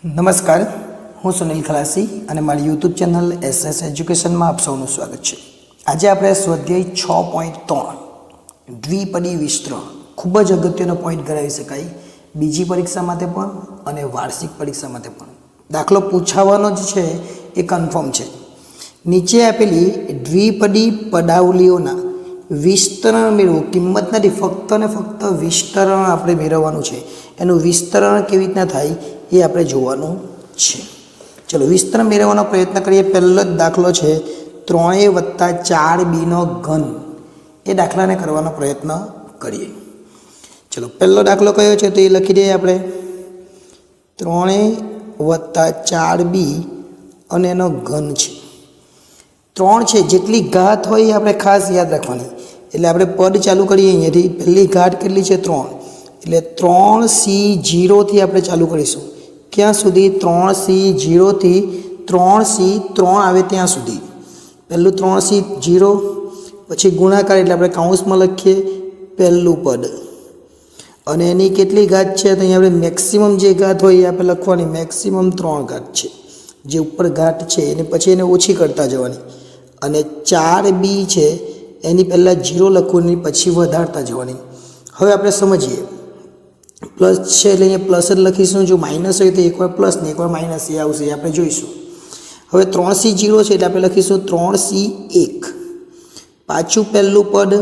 નમસ્કાર, હું સુનિલ ખલાસી અને મારી યુટ્યુબ ચેનલ SS એજ્યુકેશનમાં આપ સૌનું સ્વાગત છે. આજે આપણે સ્વાધ્યાય 6.3 દ્વિપદી વિસ્તરણ ખૂબ જ અગત્યનો પોઈન્ટ ગણાવી શકાય બીજી પરીક્ષા માટે પણ અને વાર્ષિક પરીક્ષા માટે પણ. દાખલો પૂછાવાનો જ છે એ કન્ફર્મ છે. નીચે આપેલી દ્વિપદી પદાવલીઓના વિસ્તરણ મેળવો. કિંમત નથી, ફક્ત ને ફક્ત વિસ્તરણ આપણે મેળવવાનું છે. એનું વિસ્તરણ કેવી રીતના થાય એ આપણે જોવાનું છે. ચલો વિસ્તરણ મેળવવાનો પ્રયત્ન કરીએ. પહેલો જ દાખલો છે 3a + 4b નો ઘન. એ દાખલાને કરવાનો પ્રયત્ન કરીએ. ચલો પહેલો દાખલો કયો છે તો એ લખી દઈએ આપણે. 3a + 4b અને એનો ઘન છે. 3 છે, જેટલી ઘાત હોય એ આપણે ખાસ યાદ રાખવાની. એટલે આપણે પદ ચાલુ કરીએ અહીંયાથી. પહેલી ઘાત કેટલી છે? 3. એટલે 3c0 થી આપણે ચાલુ કરીશું. ક્યાં સુધી? 3c0 થી 3c3 આવે ત્યાં સુધી. પહેલું 3c0, પછી ગુણાકાર એટલે આપણે કૌંસમાં લખીએ પહેલું પદ, અને એની કેટલી ઘાત છે તો અહીંયા આપણે મેક્સિમમ જે ઘાત હોય એ આપણે લખવાની. મેક્સિમમ 3 ઘાત છે, જે ઉપર ઘાત છે એને પછી એને ઓછી કરતા જવાની. અને 4b છે એની પહેલાં 0 લખવાની, પછી વધારતા જવાની. હવે આપણે સમજીએ. પ્લસ છે એટલે અહીંયા પ્લસ જ લખીશું. જો માઇનસ હોય તો એકવાર પ્લસ ને એકવાર માઇનસ એ આવશે, આપણે જોઈશું. હવે 3c0 છે એટલે આપણે લખીશું 3c1. પાછું પહેલું પદ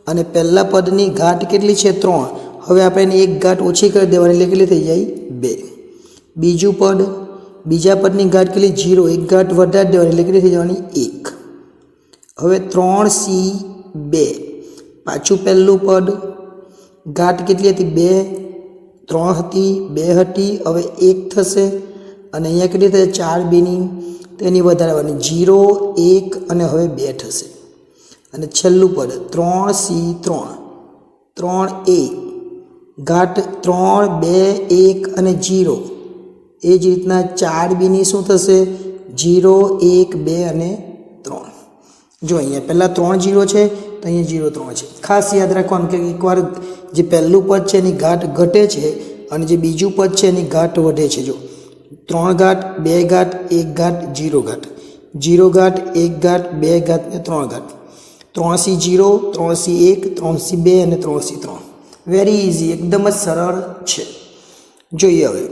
અને પહેલા પદની ઘાત કેટલી છે? 3. હવે આપણે એને એક ઘાત ઓછી કરી દેવાની એટલે કેટલી થઈ જાય? 2. બીજું પદ, બીજા પદની ઘાત કેટલી? 0. એક ઘાત વધારી દેવાની એટલે કેટલી થઈ જવાની? 1. હવે 3c2. પાછું પહેલું પદ, ઘાત કેટલી હતી? 2. 3 હતી, 2 હતી, હવે 1 થશે. અને અહીંયા કેટલી થશે? 4bની, તેની વધારવાની 0, 1 અને હવે 2 થશે. અને છેલ્લું પદ 3c3. 3a, ઘાત 3, 2, 1 અને 0. એ જ રીતના 4bની શું થશે? 0, 1, 2 અને 3. જો અહીંયા પહેલાં 3 0 છે તો અહીંયા 0 3 છે. ખાસ યાદ રાખવાનું કે એકવાર જે પહેલું પદ છે એની ઘાત ઘટે છે અને જે બીજું પદ છે એની ઘાત વધે છે. જો 3 ઘાત, 2 ઘાત, 1 ઘાત, 0 ઘાત, 0 ઘાત, 1 ઘાત, 2 ઘાત ને 3 ઘાત. 3c0, 3c1, 3c2 અને 3c3. વેરી ઇઝી, એકદમ જ સરળ છે. જોઈએ હવે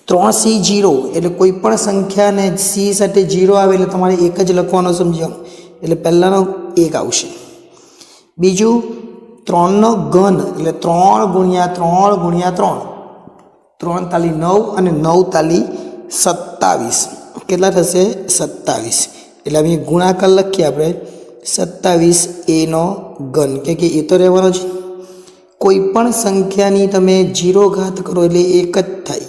3c0 એટલે કોઈ પણ સંખ્યાને c સાથે 0 આવે એટલે તમારે એક જ લખવાનો, સમજ્યો? એટલે પહેલાંનો 1 આવશે. બીજું 3 નો ઘન એટલે 3 × 3 × 3. 3 તાલી 9 અને 9 તાલી 27. કેટલા થશે? 27. એટલે અહીં ગુણાકાર લખીએ આપણે 27a નો ઘન, કે એ તો રહેવાનો છે. કોઈ પણ સંખ્યાની તમે 0 ઘાત કરો એટલે એક જ થાય.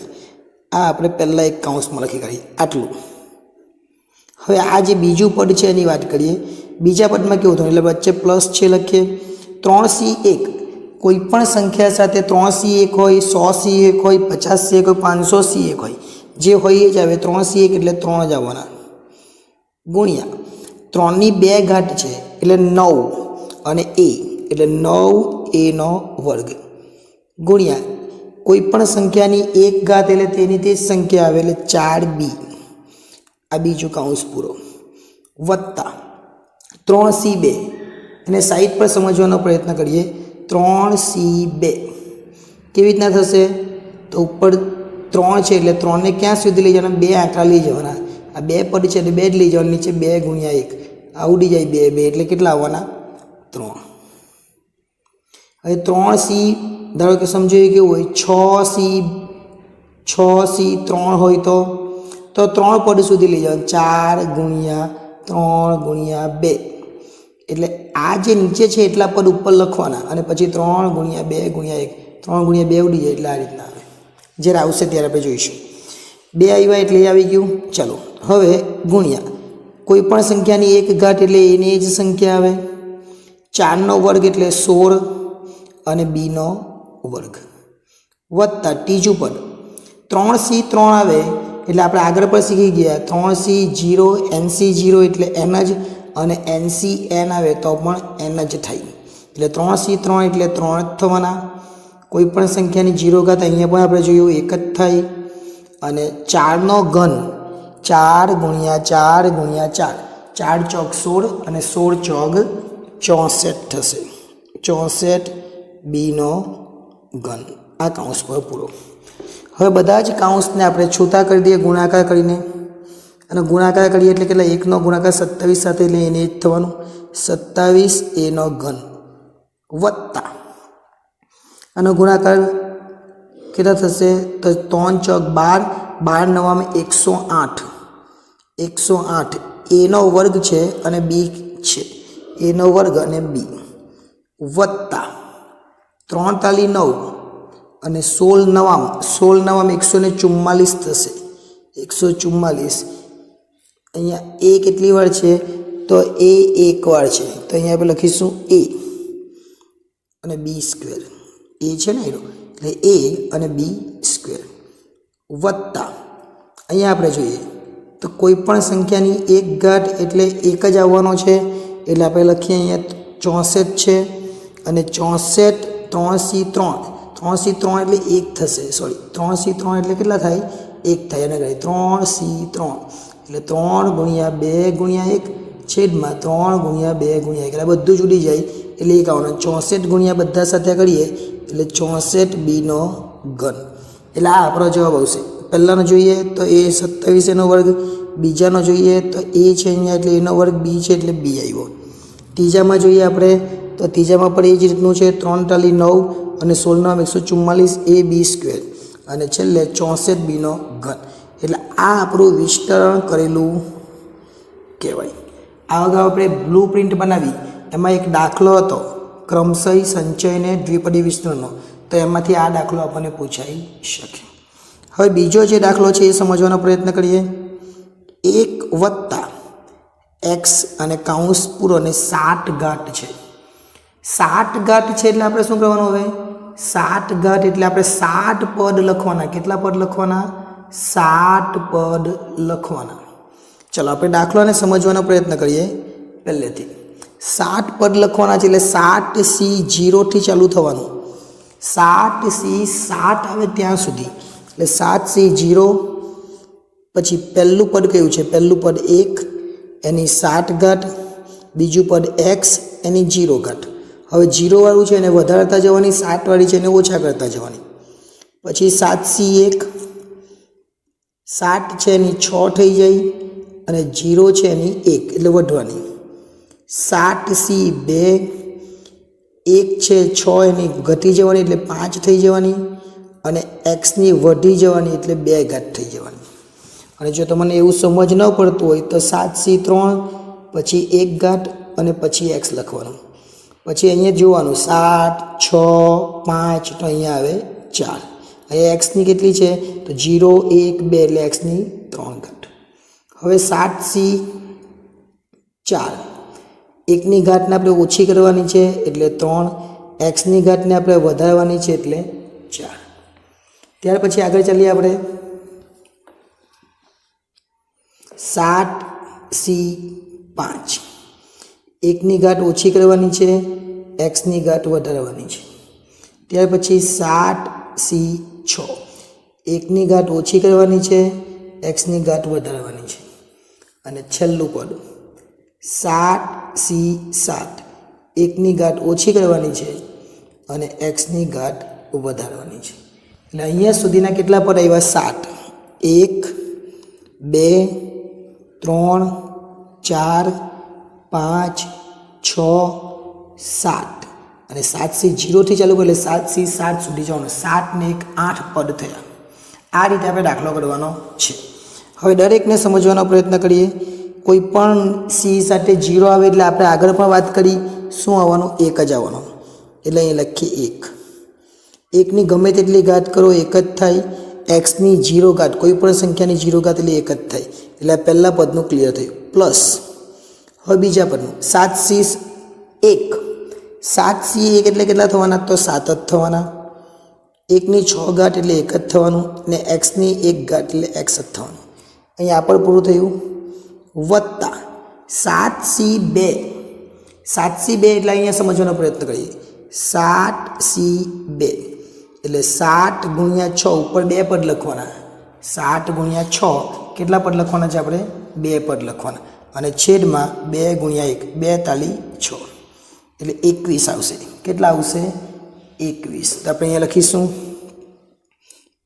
આ આપણે પહેલાં એક કૌંસમાં લખી કાઢીએ આટલું. હવે આ જે બીજું પદ છે એની વાત કરીએ. બીજા પદમાં કેવું થયું? એટલે વચ્ચે પ્લસ છે લખીએ. 3c1 કોઈ પણ સંખ્યા સાથે 3c1 હોય, 100c1 હોય, 50c1 હોય, 500c1 હોય, જે હોય એ જ આવે. 3c1 એટલે 3 જ આવવાના. ગુણ્યા 3ની 2 ઘાત છે એટલે 9 અને a એટલે 9a નો વર્ગ. ગુણ્યા કોઈ પણ સંખ્યાની 1 ઘાત એટલે તેની તે જ સંખ્યા આવે એટલે 4b. આ બીજું કૌંસ પૂરો. વત્તા 3c2 અને સાઈડ પર સમજવાનો પ્રયત્ન કરીએ. 3c2 કેવી રીતના થશે? તો ઉપર 3 છે એટલે 3ને ક્યાં સુધી લઈ જવાના? 2 આંકડા લઈ જવાના. આ 2 પદ છે એટલે 2 જ લઈ જવાના. નીચે 2 × 1 આ ઉડી જાય 2 2 એટલે કેટલા આવવાના? 3. હવે 3c ધારો કે સમજો કેવું હોય 6c3 હોય તો 3 પદ સુધી લઈ જવાનું. 4 × 3 × 2 એટલે આ જે નીચે છે એટલા પદ ઉપર લખવાના અને પછી 3 × 2 × 1. 3 × 2 ઉડી જાય એટલે આ રીતના આવે. જ્યારે આવશે ત્યારે આપણે જોઈશું. 2 આવ્યા એટલે એ આવી ગયું. ચાલો હવે ગુણ્યા કોઈ પણ સંખ્યાની 1 ઘાત એટલે એની જ સંખ્યા આવે. 4 નો વર્ગ એટલે 16 અને b નો વર્ગ. વત્તા ત્રીજું પદ 3c3 આવે એટલે આપણે આગળ પર શીખી ગયા 3c0 nc0 એટલે n જ, અને ncn આવે તો પણ n જ થાય. એટલે 3c3 એટલે 3 જ થવાના. કોઈ પણ સંખ્યાની 0 ઘાત અહીંયા પણ આપણે જોયું 1 જ થાય. અને 4નો ઘન 4 ગુણ્યા 4 ગુણ્યા 4, 4 ચોક 16 અને 16 ચોક 64 થશે. 64 બીનો ઘન. આ કૌંસ પર પૂરો. હવે બધા જ કૌંસને આપણે છૂટા કરી દઈએ ગુણાકાર કરીને, અને ગુણાકાર કરીએ એટલે કેટલા? 1નો ગુણાકાર 27 સાથે એટલે એને જ થવાનું 27 એનો ઘન વત્તા આનો ગુણાકાર કેટલા થશે? તો 3 ચોક 12, 12 નવામાં 108, 108 એનો વર્ગ છે અને બી છે, એનો વર્ગ અને બી વત્તા 3 તાલી 9 અને 16 નવામાં 144 થશે. 144 અહીંયા એ કેટલી વાર છે? તો એ એક વાર છે, તો અહીંયા આપણે લખીશું એ અને બી સ્ક્વેર. એ છે ને એટલે એ અને બી સ્ક્વેર વત્તા અહીંયા આપણે જોઈએ તો કોઈ પણ સંખ્યાની એક ઘાત એટલે એક જ આવવાનો છે, એટલે આપણે લખીએ અહીંયા 64 છે અને 64 3C3 3C3 એટલે 1 થશે. સોરી 3C3 એટલે કેટલા થાય? 1 થાય. અને 3C3 એટલે 3 ગુણ્યા 2 ગુણ્યા 1 છેદમાં 3 ગુણ્યા 2 ગુણ્યા 1 એટલે બધું જ ઉડી જાય એટલે 1 આવવાનું. 64 ગુણ્યા બધા સાથે કરીએ એટલે 64 બીનો ઘન. એટલે આ આપણો જવાબ આવશે. પહેલાનો જોઈએ તો એ 27 એનો વર્ગ, બીજાનો જોઈએ તો એ છે અહીંયા એટલે એનો વર્ગ, બી છે એટલે બી આવ્યો. ત્રીજામાં જોઈએ આપણે તો ત્રીજામાં પણ એ જ રીતનું છે. 3 તાલી 9 અને 16 144 એ બી સ્ક્વેર અને છેલ્લે 64 બીનો ઘન. એટલે આ આપણું વિસ્તરણ કરેલું કહેવાય. આ અગાઉ આપણે બ્લુ પ્રિન્ટ બનાવી, એમાં એક દાખલો હતો ક્રમશઃ સંચય અને દ્વિપદી વિસ્તરણનો, તો એમાંથી આ દાખલો આપણને પૂછાઈ શકે. હવે બીજો જે દાખલો છે એ સમજવાનો પ્રયત્ન કરીએ. 1 વત્તા એક્સ અને કૌંસ પૂરો અને 60 ઘાત છે. 60 ઘાત છે એટલે આપણે શું કરવાનું? હવે 60 ઘાત એટલે આપણે 60 પદ લખવાના. કેટલા પદ લખવાના? 60 પદ લખવાના. ચલો આપણે દાખલાને સમજવાનો પ્રયત્ન કરીએ. પહેલેથી 60 પદ લખવાના છે એટલે 60C 0 થી ચાલુ થવાનું. 60C 7 આવે ત્યાં સુધી એટલે 7C 0, પછી પહેલું પદ કયું છે? પહેલું પદ 1 એની 7 ઘાત, બીજું પદ x એની 0 ઘાત. હવે 0 વાળું છે એને વધારતા જવાની, 7 વાળી છે એને ઓછા કરતા જવાની. પછી 7C 1, 7 છે એની 6 થઈ જાય અને 0 છે એની 1 એટલે વધવાની. 7C 2, 1 છે 6 એની ઘટી જવાની એટલે 5 થઈ જવાની અને xની વધી જવાની એટલે 2 ઘાત થઈ જવાની. અને જો તમને એવું સમજ ન પડતું હોય તો 7C 3 પછી 1 ઘાત અને પછી x લખવાનું. પછી અહીંયા જોવાનું 7 6 5 તો અહીંયા આવે 4. અહીંયા xની કેટલી છે? તો 0 1 2 એટલે xની 3 ઘાત. હવે 7C 4, 1ની ઘાતને આપણે ઓછી કરવાની છે એટલે 3, xની ઘાતને આપણે વધારવાની છે એટલે 4. ત્યાર પછી આગળ ચાલીએ આપણે. 7C 5, 1ની ઘાત ઓછી કરવાની છે, xની ઘાત વધારવાની છે. ત્યાર પછી 7C 6, 1ની ઘાત ઓછી કરવાની છે, xની ઘાત વધારવાની છે. અને છેલ્લું પદ 7C 7, 1ની ઘાત ઓછી કરવાની છે અને xની ઘાત વધારવાની છે. એટલે અહીંયા સુધીના કેટલા પદ આવ્યા? 7, 1 2 3 4 5 6 7 અને 7C 0 થી ચાલુ એટલે 7C 7 સુધી જવાનું. 7 ને 1 8 પદ થયા. આ રીતે આપણે દાખલો કરવાનો છે. હવે દરેકને સમજવાનો પ્રયત્ન કરીએ. કોઈ પણ C સાથે 0 આવે એટલે આપણે આગળ પણ વાત કરી શું આવવાનું? 1 જ આવવાનું. એટલે અહીં લખીએ 1. 1ની ગમે તેટલી ઘાત કરો 1 જ થાય. xની 0 ઘાત, કોઈ પણ સંખ્યાની 0 ઘાત એટલે 1 જ થાય. એટલે આ પહેલા પદનું ક્લિયર થયું. પ્લસ હવે બીજા પદનું 7C 1, 7C 1 એટલે કેટલા થવાના? તો 7 જ થવાના. 1ની 6 ઘાત એટલે 1 જ થવાનું ને xની 1 ઘાત એટલે x જ થવાનું. અહીંયા આ પણ પૂરું થયું. વત્તા 7C 2, 7C 2 એટલે અહીંયા સમજવાનો પ્રયત્ન કરીએ. 7C 2 એટલે 7 ગુણ્યા 6 ઉપર 2 પદ લખવાના. 7 ગુણ્યા 6 કેટલા પદ લખવાના છે આપણે? 2 પદ લખવાના અને છેદમાં 2 ગુણ્યા 1 2 તાલી 6 એટલે 21 આવશે. કેટલા આવશે? 21. તો આપણે અહીંયા લખીશું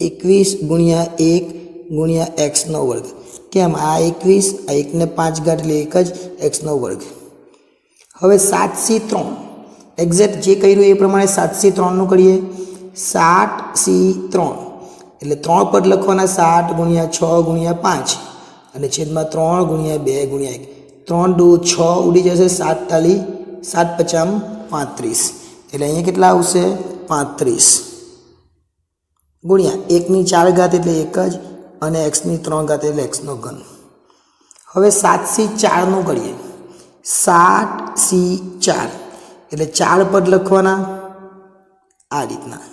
21 ગુણ્યા 1 ગુણ્યા એક્સનો વર્ગ. કેમ? આ 21 આ 1 ને 5 ઘાત એટલે 1 જ એક્સનો વર્ગ. હવે 7C3 એક્ઝેક્ટ જે કર્યું એ પ્રમાણે 7C3નું કરીએ. 7C3 એટલે 3 પદ લખવાના. 7 ગુણ્યા 6 ગુણ્યા 5 અને છેદમાં 3 ગુણ્યા 2 ગુણ્યા 1 3 દુ 6 ઉડી જશે. 7 તાલી 7 પચામ 35 એટલે અહીંયા કેટલા આવશે? 35 ગુણ્યા 1 ની 4 ઘાત એટલે 1 જ અને x ની 3 ઘાત એટલે x નો ઘન. હવે 7C4નું કરીએ. 7C4 એટલે 4 પદ લખવાના આ રીતના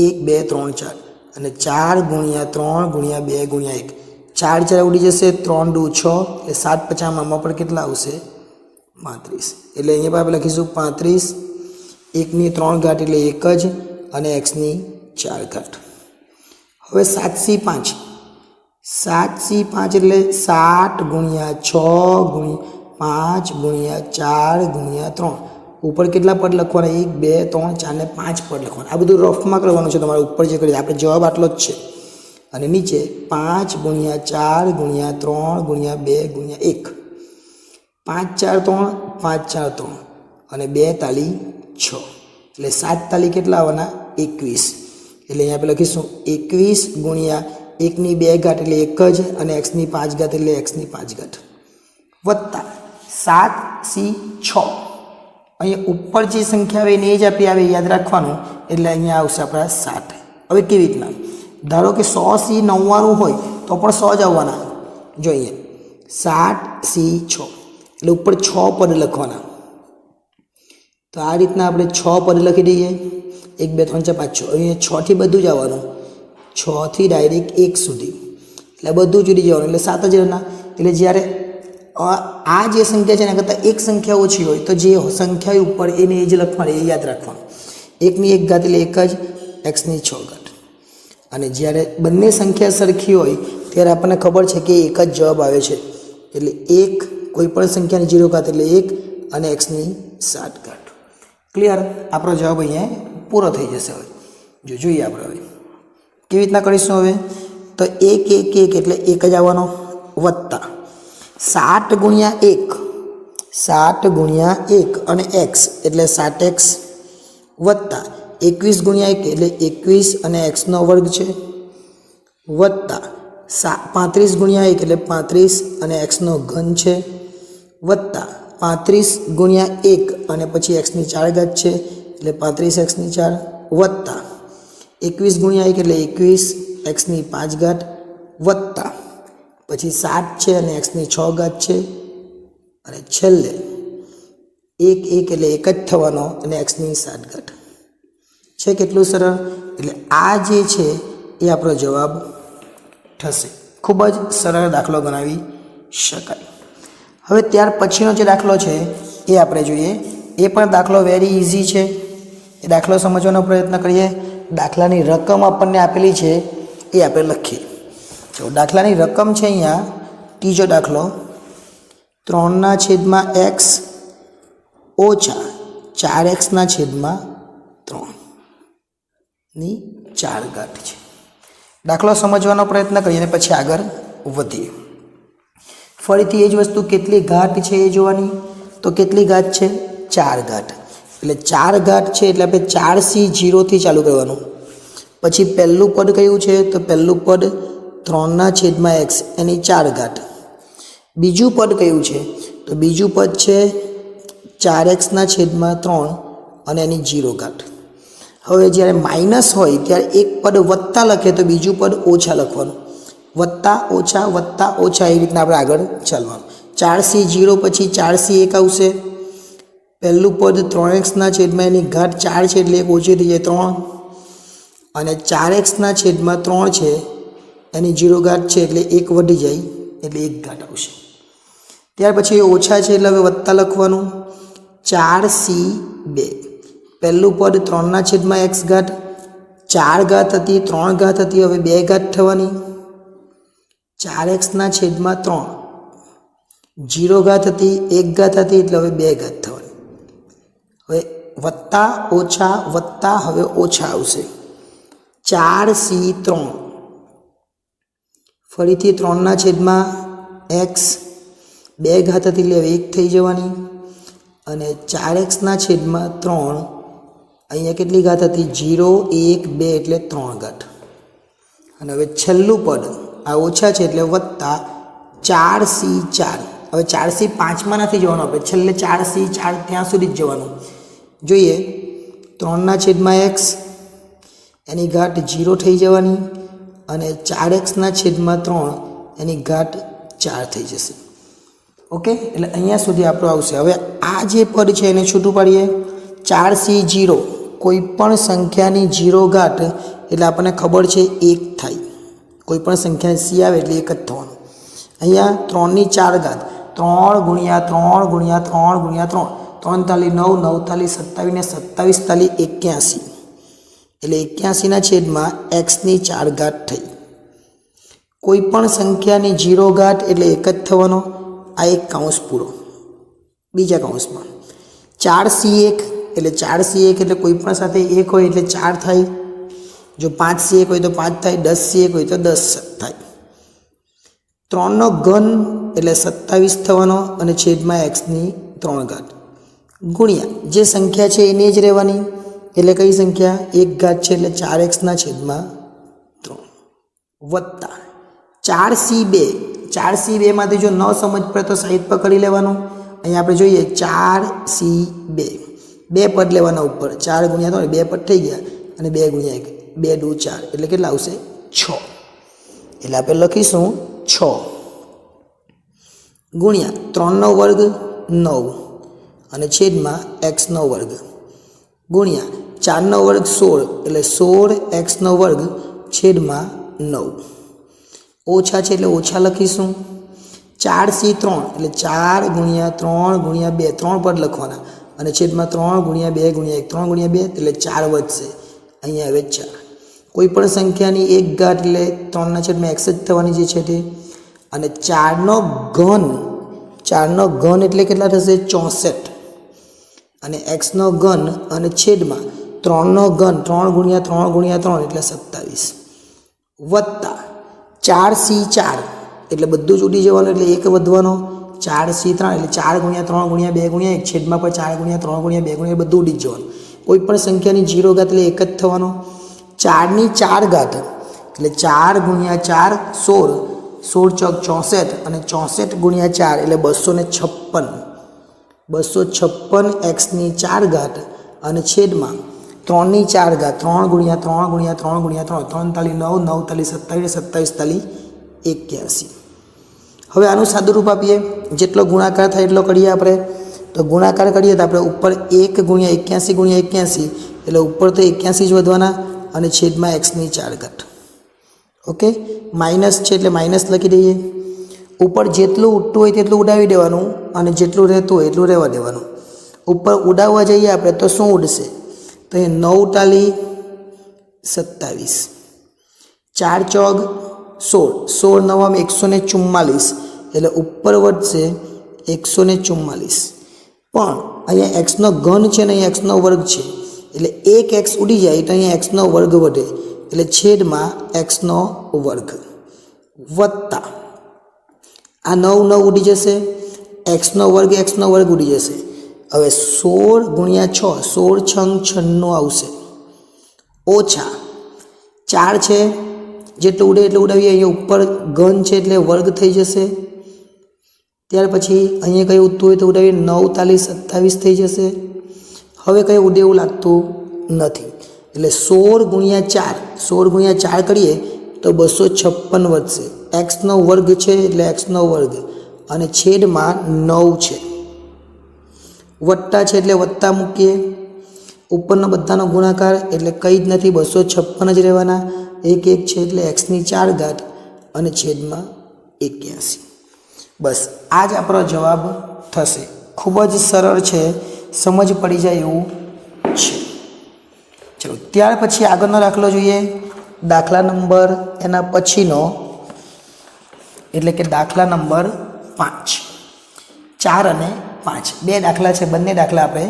1 2 3 4 અને 4 ગુણ્યા 3 ગુણ્યા 2 ગુણ્યા 1 4 4 ઉડી જશે. 3 દુ 6 એટલે 7 50 આમાં પણ કેટલા આવશે? 35 એટલે અહીંયા આપણે લખીશું 35 1 ની 3 ઘાત એટલે 1 જ અને x ની 4 ઘાત. હવે 7C5 એટલે 7 ગુણ્યા 6 ગુણ્યા 5 ગુણ્યા 4 ગુણ્યા 3 ઉપર કેટલા પદ લખવાના? 1 2 3 4 ને 5 પદ લખવાના. આ બધું રફમાં કરવાનું છે તમારે. ઉપર જે કરીએ આપણે જવાબ આટલો જ છે અને નીચે 5 ગુણ્યા 4 ગુણ્યા 3 ગુણ્યા 2 ગુણ્યા 1 5 4 3 5 4 3 અને 2 તાલી 6 એટલે 7 તાલી કેટલા આવવાના? 21 એટલે અહીંયા આપણે લખીશું 21 ગુણ્યા 1 ની 2 ઘાત એટલે 1 જ અને x ની 5 ઘાત એટલે x ની 5 ઘાત વત્તા 7C6 અહીંયા ઉપર જે સંખ્યા આવે એને જ આપણે આવે યાદ રાખવાનું. એટલે અહીંયા આવશે આપણા 7. હવે કેવી રીતના? ધારો કે 100C99 હોય તો પણ 100 જ આવવાના. જોઈએ 7C6 એટલે ઉપર 6 પદ લખવાના. તો આ રીતના આપણે 6 પદ લખી દઈએ. 1 2 3 4 5 6 અહીંયા 6 થી બધું જ આવવાનું. 6 થી ડાયરેક્ટ 1 સુધી એટલે બધું જુદી જવાનું એટલે 7 જ રહેના. એટલે જ્યારે આ જે સંખ્યા છે એના કરતાં એક સંખ્યા ઓછી હોય તો જે સંખ્યા ઉપર એને એ જ લખવાની, એ યાદ રાખવાનું. 1 ની 1 ઘાત એટલે 1 જ x ની 6 ઘાત. અને જ્યારે બંને સંખ્યા સરખી હોય ત્યારે આપણને ખબર છે કે એક જ જવાબ આવે છે. એટલે 1 કોઈ પણ સંખ્યાની 0 ઘાત એટલે 1 અને x ની 7 ઘાત. ક્લિયર? આપણો જવાબ અહીંયા પૂરો થઈ જશે. હવે જોઈએ આપણે હવે કેવી રીતના કરીશું. હવે તો 1 1 1 એટલે 1 જ આવવાનો વત્તા 7 ગુણ્યા 1 7 ગુણ્યા 1 અને x એટલે 7x વત્તા 21 ગુણ્યા 1 એટલે 21 અને x નો વર્ગ છે વત્તા 35 ગુણ્યા 1 એટલે 35 અને x નો ઘન છે વત્તા 35 ગુણ્યા 1 અને પછી x ની 4 ઘાત છે એટલે 35 x ની 4 વત્તા 21 ગુણ્યા 1 એટલે 21 x ની 5 ઘાત વત્તા પછી 7 છે અને x ની 6 ઘાત છે અને છેલ્લે 1 1 એટલે 1 જ થવાનો અને x ની 7 ઘાત છે. કેટલું સરળ! એટલે આ જે છે એ આપણો જવાબ થશે. ખૂબ જ સરળ દાખલો ગણાવી શકાય. હવે ત્યાર પછીનો જે દાખલો છે એ આપણે જોઈએ. એ પણ દાખલો વેરી ઇઝી છે. એ દાખલો સમજવાનો પ્રયત્ન કરીએ. દાખલાની રકમ આપણને આપેલી છે એ આપણે લખીએ. જો દાખલાની રકમ છે અહીંયા ત્રીજો દાખલો 3/x ઓછા 4x/3 ની 4 ઘાત છે. દાખલો સમજવાનો પ્રયત્ન કરીએ અને પછી આગળ વધીએ. ફરીથી એ જ વસ્તુ કેટલી ઘાત છે એ જોવાની. તો કેટલી ઘાત છે? 4 ઘાત. એટલે 4 ઘાત છે એટલે આપણે 4C0 થી ચાલુ કરવાનું. પછી પહેલું પદ કયું છે? તો પહેલું પદ 3/x એની 4 ઘાત. બીજું પદ કયું છે? તો બીજું પદ છે 4x/3 અને એની 0 ઘાત. હવે જ્યારે માઇનસ હોય ત્યારે એક પદ વત્તા લખે તો બીજું પદ ઓછા લખવાનું. વત્તા ઓછા એ રીતના આપણે આગળ ચાલવાનું. 4C0 પછી 4C1 આવશે. પહેલું પદ 3x/એની ઘાત 4 છે એટલે 1 ઓછી થઈ જાય 3 અને 4x/3 છે એની 0 ઘાત છે એટલે 1 વધી જાય એટલે 1 ઘાત આવશે. ત્યાર પછી ઓછા છે એટલે હવે વત્તા લખવાનું. 4C2 પહેલું પદ 3/x ઘાત 4 ઘાત હતી 3 ઘાત હતી હવે 2 ઘાત થવાની 4x ના છેદમાં 3, 0 ઘાત હતી 1 ઘાત હતી એટલે હવે 2 ઘાત થવાની. હવે વત્તા ઓછા વત્તા હવે ઓછા આવશે. 4c3 ફરીથી 3ના છેદમાં x, 2 ઘાત હતી એટલે 1 થઈ જવાની. અને 4x ના છેદમાં 3, અહીંયા કેટલી ઘાત હતી? 0, 1, 2 એટલે 3 ઘાત. અને હવે છેલ્લું પદ આ ઓછા છે એટલે વત્તા 4c4. હવે 4c 5માં નથી જવાનું, આપણે છેલ્લે 4c4 ત્યાં સુધી જ જવાનું. જોઈએ 3ના છેદમાં x, એની ઘાત 0 થઈ જવાની. અને 4x ના છેદમાં 3, એની ઘાત 4 થઈ જશે. ઓકે, એટલે અહીંયા સુધી આપણું આવશે. હવે આ જે પદ છે એને છૂટું પાડીએ. 4c0 કોઈ પણ સંખ્યાની 0 ઘાત એટલે આપણને ખબર છે 1 થાય. કોઈ પણ સંખ્યા c આવે એટલે 1 જ થવાનું. અહીંયા 3ની 4 ઘાત, 3 ગુણ્યા 3 ગુણ્યા 3 ગુણ્યા 3, 3 તાલી 9, 9 તાલી 27 ને 27 તાલી 81. એટલે 81ના છેદમાં x ની 4 ઘાત થઈ. કોઈ પણ સંખ્યાની 0 ઘાત એટલે 1 જ થવાનો. આ એક કૌંસ પૂરો. બીજા કૌંસમાં 4c1 એટલે 4c1 એટલે કોઈ પણ સાથે 1 હોય એટલે 4 થાય. જો 5c1 હોય તો 5 થાય, 10c1 હોય તો 10 થાય. 3નો ઘન એટલે 27 થવાનો અને છેદમાં x ની 3 ઘાત ગુણ્યા જે સંખ્યા છે એની જ રહેવાની. એટલે કઈ સંખ્યા? 1 ઘાત છે એટલે 4x ના છેદમાં 3 વત્તા 4c2. 4c2 માંથી જો ન સમજ પડે તો સાઈડ પર કરી લેવાનું. અહીંયા આપણે જોઈએ 4c2, 2 પદ લેવાના ઉપર. 4 ગુણ્યા 3 2 પદ થઈ ગયા અને 2 ગુણ્યા 1, 2 દુ 4 એટલે કેટલા આવશે? 6. એટલે આપણે લખીશું 6 ગુણ્યા 3નો વર્ગ 9 અને છેદમાં x નો વર્ગ ગુણ્યા 4નો વર્ગ 16 એટલે 16x નો વર્ગ છેદમાં 9. ઓછા છે એટલે ઓછા લખીશું. 4c3 એટલે 4 ગુણ્યા 3 ગુણ્યા 2, 3 પદ લખવાના અને છેદમાં 3 ગુણ્યા 2 ગુણ્યા 1, 3 ગુણ્યા 2 એટલે 4 વધશે. અહીંયા હવે 4. કોઈ પણ સંખ્યાની 1 ઘાત એટલે 3ના છેદમાં x જ થવાની જે છે તે. અને 4નો ઘન, 4નો ઘન એટલે કેટલા થશે? 64. અને x નો ઘન અને છેદમાં 3નો ઘન, 3 ગુણ્યા 3 ગુણ્યા 3 એટલે 27 વત્તા 4c4 એટલે બધું જ ઉડી જવાનું એટલે 1 વધવાનો. 4c3 એટલે 4 ગુણ્યા 3 ગુણ્યા 2 ગુણ્યા 1 છેદમાં પણ 4 ગુણ્યા 3 ગુણ્યા 2 ગુણ્યા બધું ઉડી જવાનું. કોઈ પણ સંખ્યાની 0 ઘાત એટલે 1 જ થવાનો. 4ની 4 ઘાત એટલે 4 ગુણ્યા 4 16, 16 ચોક 64 અને 64 ગુણ્યા 4 એટલે 256. 256 x ની 4 ઘાત અને છેદમાં 3ની 4 ઘાત, 3 ગુણ્યા 3 ગુણ્યા 3 ગુણ્યા 3, 3 તાલી 9, 9 તાલી 27, 27 તાલી 81. હવે આનું સાદું રૂપ આપીએ. જેટલો ગુણાકાર થાય એટલો કરીએ આપણે. તો ગુણાકાર કરીએ તો આપણે ઉપર 1 ગુણ્યા 81 ગુણ્યા 81 એટલે ઉપર તો 81 જ વધવાના અને છેદમાં x ની 4 ઘાત. ઓકે, માઇનસ છે એટલે માઇનસ લખી દઈએ. ઉપર જેટલું ઉડતું હોય તેટલું ઉડાવી દેવાનું અને જેટલું રહેતું હોય એટલું રહેવા દેવાનું. ઉપર ઉડાવવા જઈએ આપણે તો શું ઉડશે? તો એ 9 તાલી 27, 4 ચોગ 16, 16 નવામાં 144 એટલે ઉપર વધશે 144. પણ અહીંયા x નો ઘન છે ને અહીંયા x નો વર્ગ છે એટલે એક x ઉડી જાય તો અહીંયા x નો વર્ગ વધે એટલે છેદમાં x નો વર્ગ વત્તા આ 9 9 ઉડી જશે, x નો વર્ગ ઉડી જશે. હવે 16 ગુણ્યા 6, 16 6 96 આવશે. ઓછા 4 છે જેટલું ઉડે એટલું ઉડાવીએ. અહીંયા ઉપર ઘન છે એટલે વર્ગ થઈ જશે. ત્યાર પછી અહીંયા કંઈ ઉડતું હોય તો ઉડાવીએ. 9 તાલી 27 થઈ જશે. હવે કંઈ ઉડે એવું લાગતું નથી એટલે 16 ગુણ્યા 4, 16 ગુણ્યા 4 કરીએ તો 256 વધશે. x નો વર્ગ છે એટલે x નો વર્ગ અને છેદમાં 9 છે. વત્તા છે એટલે વત્તા મૂકીએ. ઉપરનો બધાનો ગુણાકાર એટલે કંઈ જ નથી, 256 જ રહેવાના. 1 1 છે એટલે x ની 4 ઘાત અને છેદમાં 81. બસ આ જ આપણો જવાબ થશે. ખૂબ જ સરળ છે, સમજ પડી જાય એવું છે. ચલો ત્યાર પછી આગળનો દાખલો જોઈએ. દાખલા નંબર એના પછીનો એટલે કે દાખલા નંબર 5 4 અને 5 બે દાખલા છે, બંને દાખલા આપણે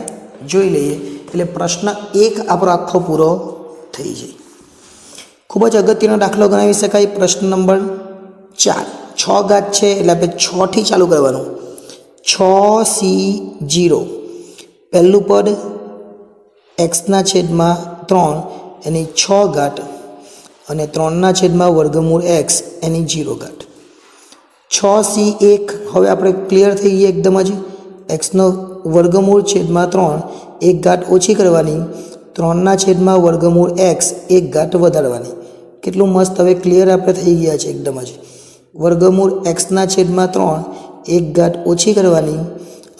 જોઈ લઈએ એટલે પ્રશ્ન 1 આપણો આખો પૂરો થઈ જાય. ખૂબ જ અગત્યનો દાખલો ગણાવી શકાય. પ્રશ્ન નંબર 4 6 ઘાત છે એટલે આપણે 6 થી ચાલુ કરવાનું. 6c0 પહેલું પદ x/3 એની 6 ઘાત અને 3/√ x એની 0 ઘાત. 6c1 હવે આપણે ક્લિયર થઈ ગઈ એકદમ જ. x/3 1 ઘાત ઓછી કરવાની, 3/√ x 1 ઘાત વધારવાની. કેટલું મસ્ત હવે ક્લિયર આપણે થઈ ગયા છે એકદમ જ. x/3 1 ઘાત ઓછી કરવાની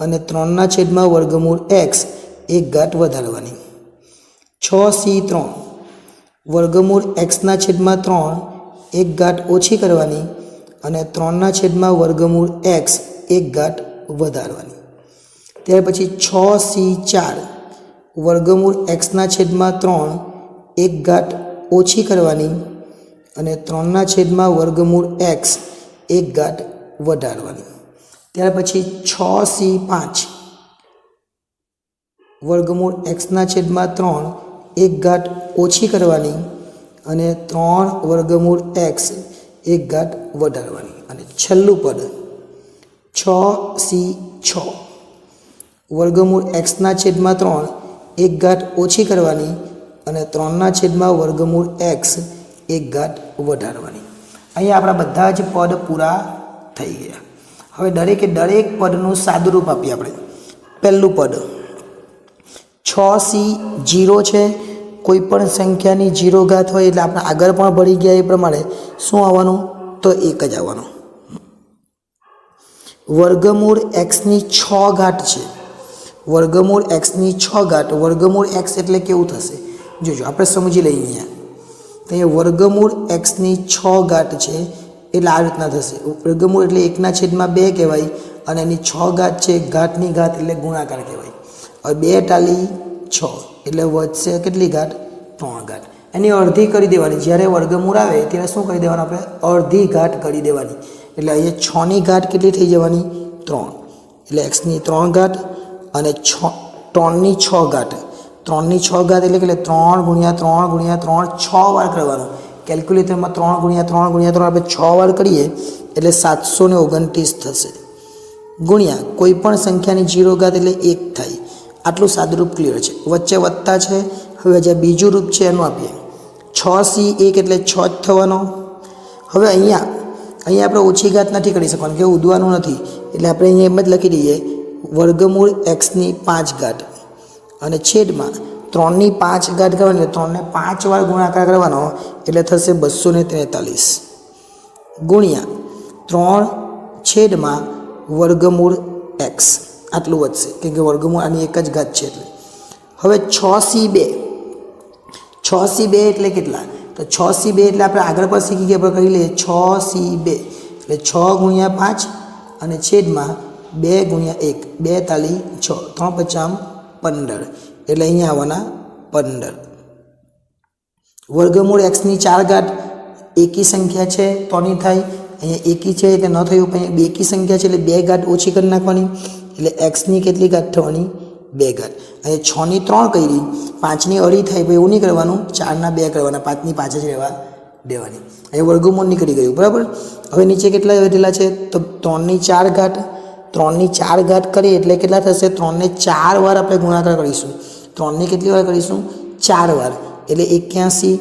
અને 3/√ x 1 ઘાત વધારવાની. 6c3 x/3 1 ઘાત ઓછી કરવાની અને 3/√ x 1 ઘાત વધારવાની. ત્યાર પછી 6c4 x/3 1 ઘાત ઓછી કરવાની અને 3/√ x 1 ઘાત વધારવાની. ત્યાર પછી 6c5 x/3 1 ઘાત ઓછી કરવાની અને 3/√ x 1 ઘાત વધારવાની. અને છેલ્લું પદ 6c6 x/3 1 ઘાત ઓછી કરવાની અને 3/√ x 1 ઘાત વધારવાની. અહીંયા આપણા બધા જ પદ પૂરા થઈ ગયા. હવે દરેકે દરેક પદનું સાદુરૂપ આપીએ આપણે. પહેલું પદ 6c0 છે. કોઈ પણ સંખ્યાની 0 ઘાત હોય એટલે આપણે આગળ પણ ભળી ગયા એ પ્રમાણે શું આવવાનું? તો 1 જ આવવાનું. √ x ની 6 ઘાત છે. √ x ની 6 ઘાત. √ x એટલે કેવું થશે જોજો, આપણે સમજી લઈએ. અહીંયા તો અહીંયા √ x ની 6 ઘાત છે એટલે આ રીતના થશે. વર્ગમૂળ એટલે 1/2 કહેવાય અને એની 6 ઘાત છે, ઘાતની ઘાત એટલે ગુણાકાર કહેવાય. હવે 2 ટાલી 6 એટલે વધશે કેટલી ઘાત? 3 ઘાત. એની અડધી કરી દેવાની. જ્યારે વર્ગમૂળ આવે ત્યારે શું કરી દેવાનું? આપણે અડધી ઘાત કરી દેવાની. એટલે અહીંયા 6 ની ઘાત કેટલી થઈ જવાની? 3. એટલે x ની 3 ઘાત અને 3 ની 6 ઘાત. 3 ની 6 ઘાત એટલે કે 3 × 3 × 3 6 વાર કરવાનું. કેલ્ક્યુલેટરમાં 3 × 3 × 3 આપણે 6 વાર કરીએ એટલે 729 થશે. ગુણ્યા કોઈ પણ સંખ્યાની 0 ઘાત એટલે 1 થાય. આટલું સાદુરૂપ ક્લિયર છે. વચ્ચે વત્તા છે. હવે જે બીજું રૂપ છે એનું આપીએ. 6c1 એટલે 6 જ થવાનો. હવે અહીંયા આપણે ઓછી ઘાત નથી કરી શકવાનું, કે ઉદવાનું નથી એટલે આપણે અહીંયા એમ જ લખી દઈએ √ x ની 5 ઘાત અને છેદમાં 3 ની 5 ઘાત કરવાની. એટલે 3 ને 5 વાર ગુણાકાર કરવાનો એટલે થશે 243 ગુણ્યા 3/√ x. આટલું વધશે કેમ કે વર્ગમૂળ આની 1 જ ઘાત છે એટલે. હવે 6c2 એટલે કેટલા? તો 6c2 એટલે આપણે આગળ પર શીખી ગયા, આપણે કરી લઈએ 6c2 એટલે 6 × 5 અને છેદમાં 2 × 1. 2 તાલી 6, 3 × 15 એટલે અહીંયા આવવાના 15. √ x ની 4 ઘાત એકી સંખ્યા છે તો નહીં થાય. અહીંયા એકી છે એટલે ન થયું, પણ બેકી સંખ્યા છે એટલે 2 ઘાત ઓછી કરી નાખવાની. એટલે x ની કેટલી ઘાત થવાની? 2 ઘાત. અહીંયા 6 ની 3 કરી, 5 ની અઢી થાય, એવું નહીં કરવાનું. 4 ના 2 કરવાના, 5 ની 5 જ રહેવા દેવાની. અહીંયા વર્ગમૂળ નીકળી ગયું, બરાબર. હવે નીચે કેટલા વધેલા છે? તો 3 ની 4 ઘાત. 3 ની 4 ઘાત કરીએ એટલે કેટલા થશે? 3 ને 4 વાર આપણે ગુણાકાર કરીશું. 3 ની કેટલી વાર કરીશું? 4 વાર એટલે 81.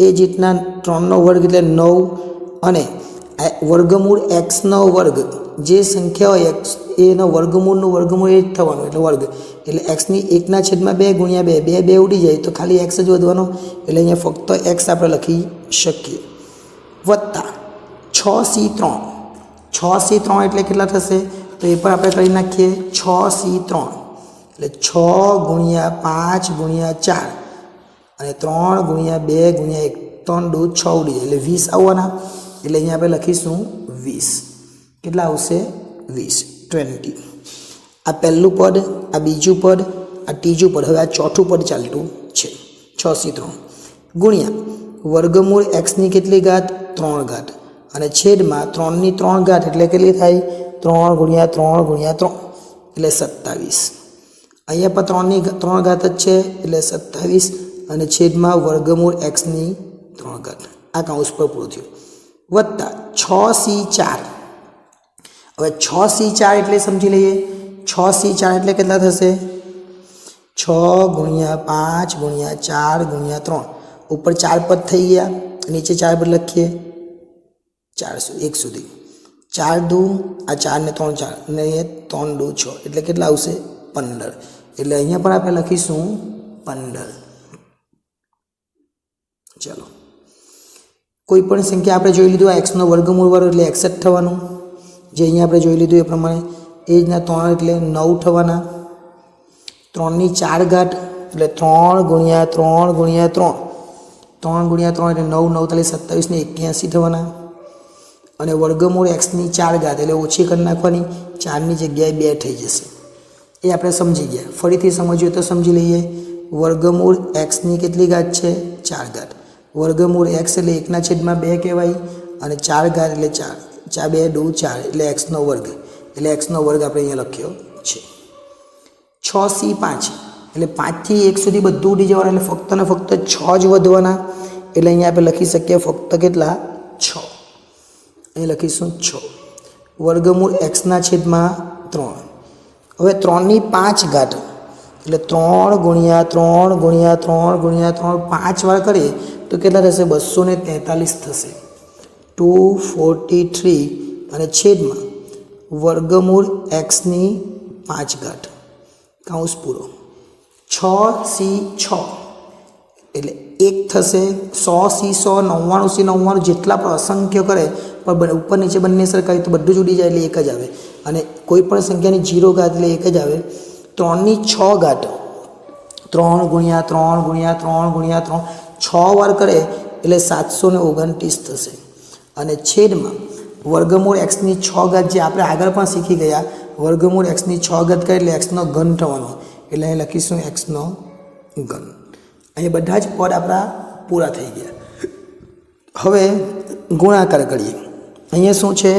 એ જ રીતના 3 નો વર્ગ એટલે 9 અને √ x નો વર્ગ જે સંખ્યા હોય x એનો વર્ગમૂળનું વર્ગમૂળ એ જ થવાનું એટલે વર્ગ. એટલે x ની 1/2 × 2 2 ઉડી જાય તો ખાલી x જ વધવાનો એટલે અહીંયા ફક્ત x આપણે લખી શકીએ. વત્તા 6c3. 6c3 એટલે કેટલા થશે? તો એ પણ આપણે કરી નાખીએ. 6c3 એટલે 6 × 5 × 4 અને 3 × 2 × 1. 3 × 2 6 ઉડી જાય એટલે 20 આવવાના. એટલે અહીંયા આપણે લખીશું 20. કેટલા આવશે? 20 20. આ પહેલું પદ, આ બીજું પદ, આ ત્રીજું પદ. હવે આ ચોથું પદ ચાલતું છે. 6c3 ગુણ્યા √ x ની કેટલી ઘાત? 3 ઘાત અને છેદમાં 3ની 3 ઘાત એટલે કેટલી થાય 3 ગુણ્યા 3 ગુણ્યા 3 એટલે 27. અહીંયા પણ 3ની 3 ઘાત જ છે એટલે 27 અને છેદમાં વર્ગમૂળ એક્સની 3 ઘાત. આ કૌંસ પર પૂરું થયું. વત્તા 6c4. હવે 6c4 એટલે સમજી લઈએ. 6c4 એટલે કેટલા થશે 6 ગુણ્યા 5 ગુણ્યા 4 ગુણ્યા 3. ઉપર 4 પદ થઈ ગયા, નીચે 4 પદ લખીએ 1 સુધી. 4 દુ આ 4 ને 3 4 ને 3 દુ 6 એટલે કેટલા આવશે 15. એટલે અહીંયા પણ આપણે લખીશું 15. ચાલો, કોઈ પણ સંખ્યા આપણે જોઈ લીધું આ એક્સનો વર્ગમૂળ વાળો એટલે x જ થવાનું, જે અહીંયા આપણે જોઈ લીધું એ પ્રમાણે. એ જ ના 3 એટલે 9 થવાના. 3ની 4 ઘાત એટલે 3 ગુણ્યા 3 ગુણ્યા 3. 3 ગુણ્યા 3 એટલે 9 9 તાલી 27 ને 81 થવાના. અને વર્ગમૂળ એક્સની 4 ઘાત એટલે ઓછી કરી નાખવાની, 4ની જગ્યાએ 2 થઈ જશે. એ આપણે સમજી ગયા. ફરીથી સમજીએ તો સમજી લઈએ. વર્ગમૂળ એક્સની કેટલી ઘાત છે 4 ઘાત. વર્ગમૂળ એક્સ એટલે 1/2 કહેવાય અને 4 ઘાત એટલે 4. 4 2 4 એટલે એક્સનો વર્ગ. એટલે એક્સનો વર્ગ આપણે અહીંયા લખ્યો છે. 6c5 એટલે 5 થી 1 સુધી બધું ઉડી જવાનું એટલે ફક્ત ને ફક્ત 6 જ વધવાના. એટલે અહીંયા આપણે લખી શકીએ ફક્ત કેટલા 6. અહીં લખીશું 6. વર્ગમૂળ એક્સના છેદમાં 3. હવે 3ની 5 ઘાત એટલે 3 ગુણ્યા 3 ગુણ્યા 3 ગુણ્યા 3 5 વાર કરીએ તો કેટલા થશે 243 થશે. 243 અને છેદમાં વર્ગમૂળ એક્સની 5 ઘાત કૌંસ પૂરો. 6c6 એટલે 1 થશે. 100c100 99c99 જેટલા પણ અસંખ્ય કરે પણ ઉપર નીચે બંને સરખાવી તો બધું જ ઉડી જાય એટલે 1 જ આવે. અને કોઈ પણ સંખ્યાની 0 ઘાત એટલે 1 જ આવે. 3ની 6 ઘાત 3 ગુણ્યા 3 ગુણ્યા 3 ગુણ્યા 3 6 વાર કરે એટલે 729 થશે. અને છેદમાં વર્ગમૂળ એક્સની 6 ઘાત જે આપણે આગળ પણ શીખી ગયા. વર્ગમૂળ એક્સની 6 ઘાત કરે એટલે એક્સનો ઘન થવાનો. એટલે અહીં લખીશું એક્સનો ઘન. અહીંયા બધા જ પદ આપણા પૂરા થઈ ગયા. હવે ગુણાકાર કરીએ. અહીંયા શું છે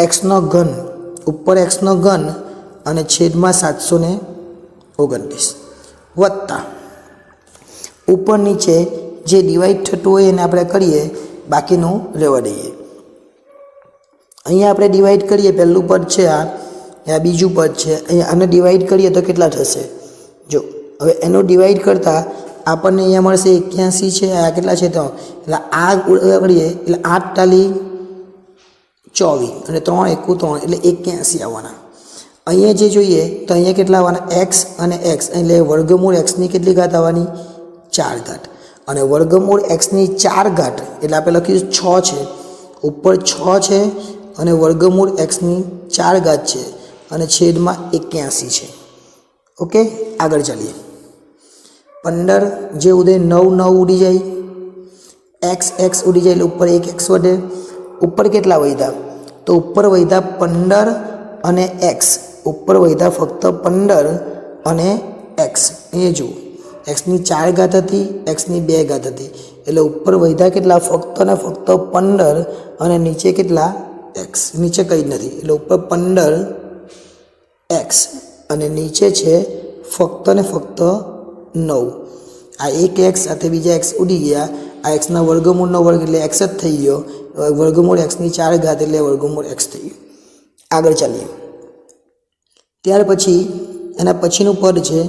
એક્સનો ઘન, ઉપર એક્સનો ઘન અને છેદમાં 729 વત્તા ઉપર નીચે જે ડિવાઈડ થતું હોય એને આપણે કરીએ, બાકીનું રહેવા દઈએ. અહીંયા આપણે ડિવાઈડ કરીએ, પહેલું પદ છે આ બીજું પદ છે. અહીંયા આને ડિવાઈડ કરીએ તો કેટલા થશે જો. હવે એનો ડિવાઈડ કરતાં આપણને અહીંયા મળશે 81 છે. આ કેટલા છે તો એટલે આ કરીએ એટલે 8 તાલી 24 અને 3 એકુ 3 એટલે 81 આવવાના. અહીંયા જે જોઈએ તો અહીંયા કેટલા આવવાના એક્સ અને એક્સ એટલે વર્ગમૂળ એક્સની કેટલી ઘાત આવવાની 4 ઘાત. અને વર્ગમૂળ એક્સની 4 ઘાત એટલે આપણે લખીશું 6 છે. ઉપર 6 છે અને વર્ગમૂળ એક્સની 4 ઘાત છે અને છેદમાં 81 છે. ઓકે, આગળ ચાલીએ. 15 જે ઉદય 9 9 ઉડી જાય, એક્સ એક્સ ઉડી જાય એટલે ઉપર 1 એક્સ વધે. ઉપર કેટલા વધ્યા તો ઉપર વધ્યા 15 અને એક્સ. ઉપર વધ્યા ફક્ત 15 અને એક્સ. એ જુઓ એક્સની 4 ઘાત હતી, એક્સની 2 ઘાત હતી એટલે ઉપર વધ્યા કેટલા ફક્ત ને ફક્ત 15 અને નીચે કેટલા એક્સ. નીચે કંઈ જ નથી એટલે ઉપર 15 એક્સ અને નીચે છે ફક્ત ને ફક્ત 9. આ એક એક્સ સાથે બીજા એક્સ ઉડી ગયા. આ એક્સના વર્ગમૂળનો વર્ગ એટલે એક્સ જ થઈ ગયો. વર્ગમૂળ એક્સની 4 ઘાત એટલે વર્ગમૂળ એક્સ થઈ ગયું. આગળ ચાલીએ. ત્યાર પછી એના પછીનું પદ છે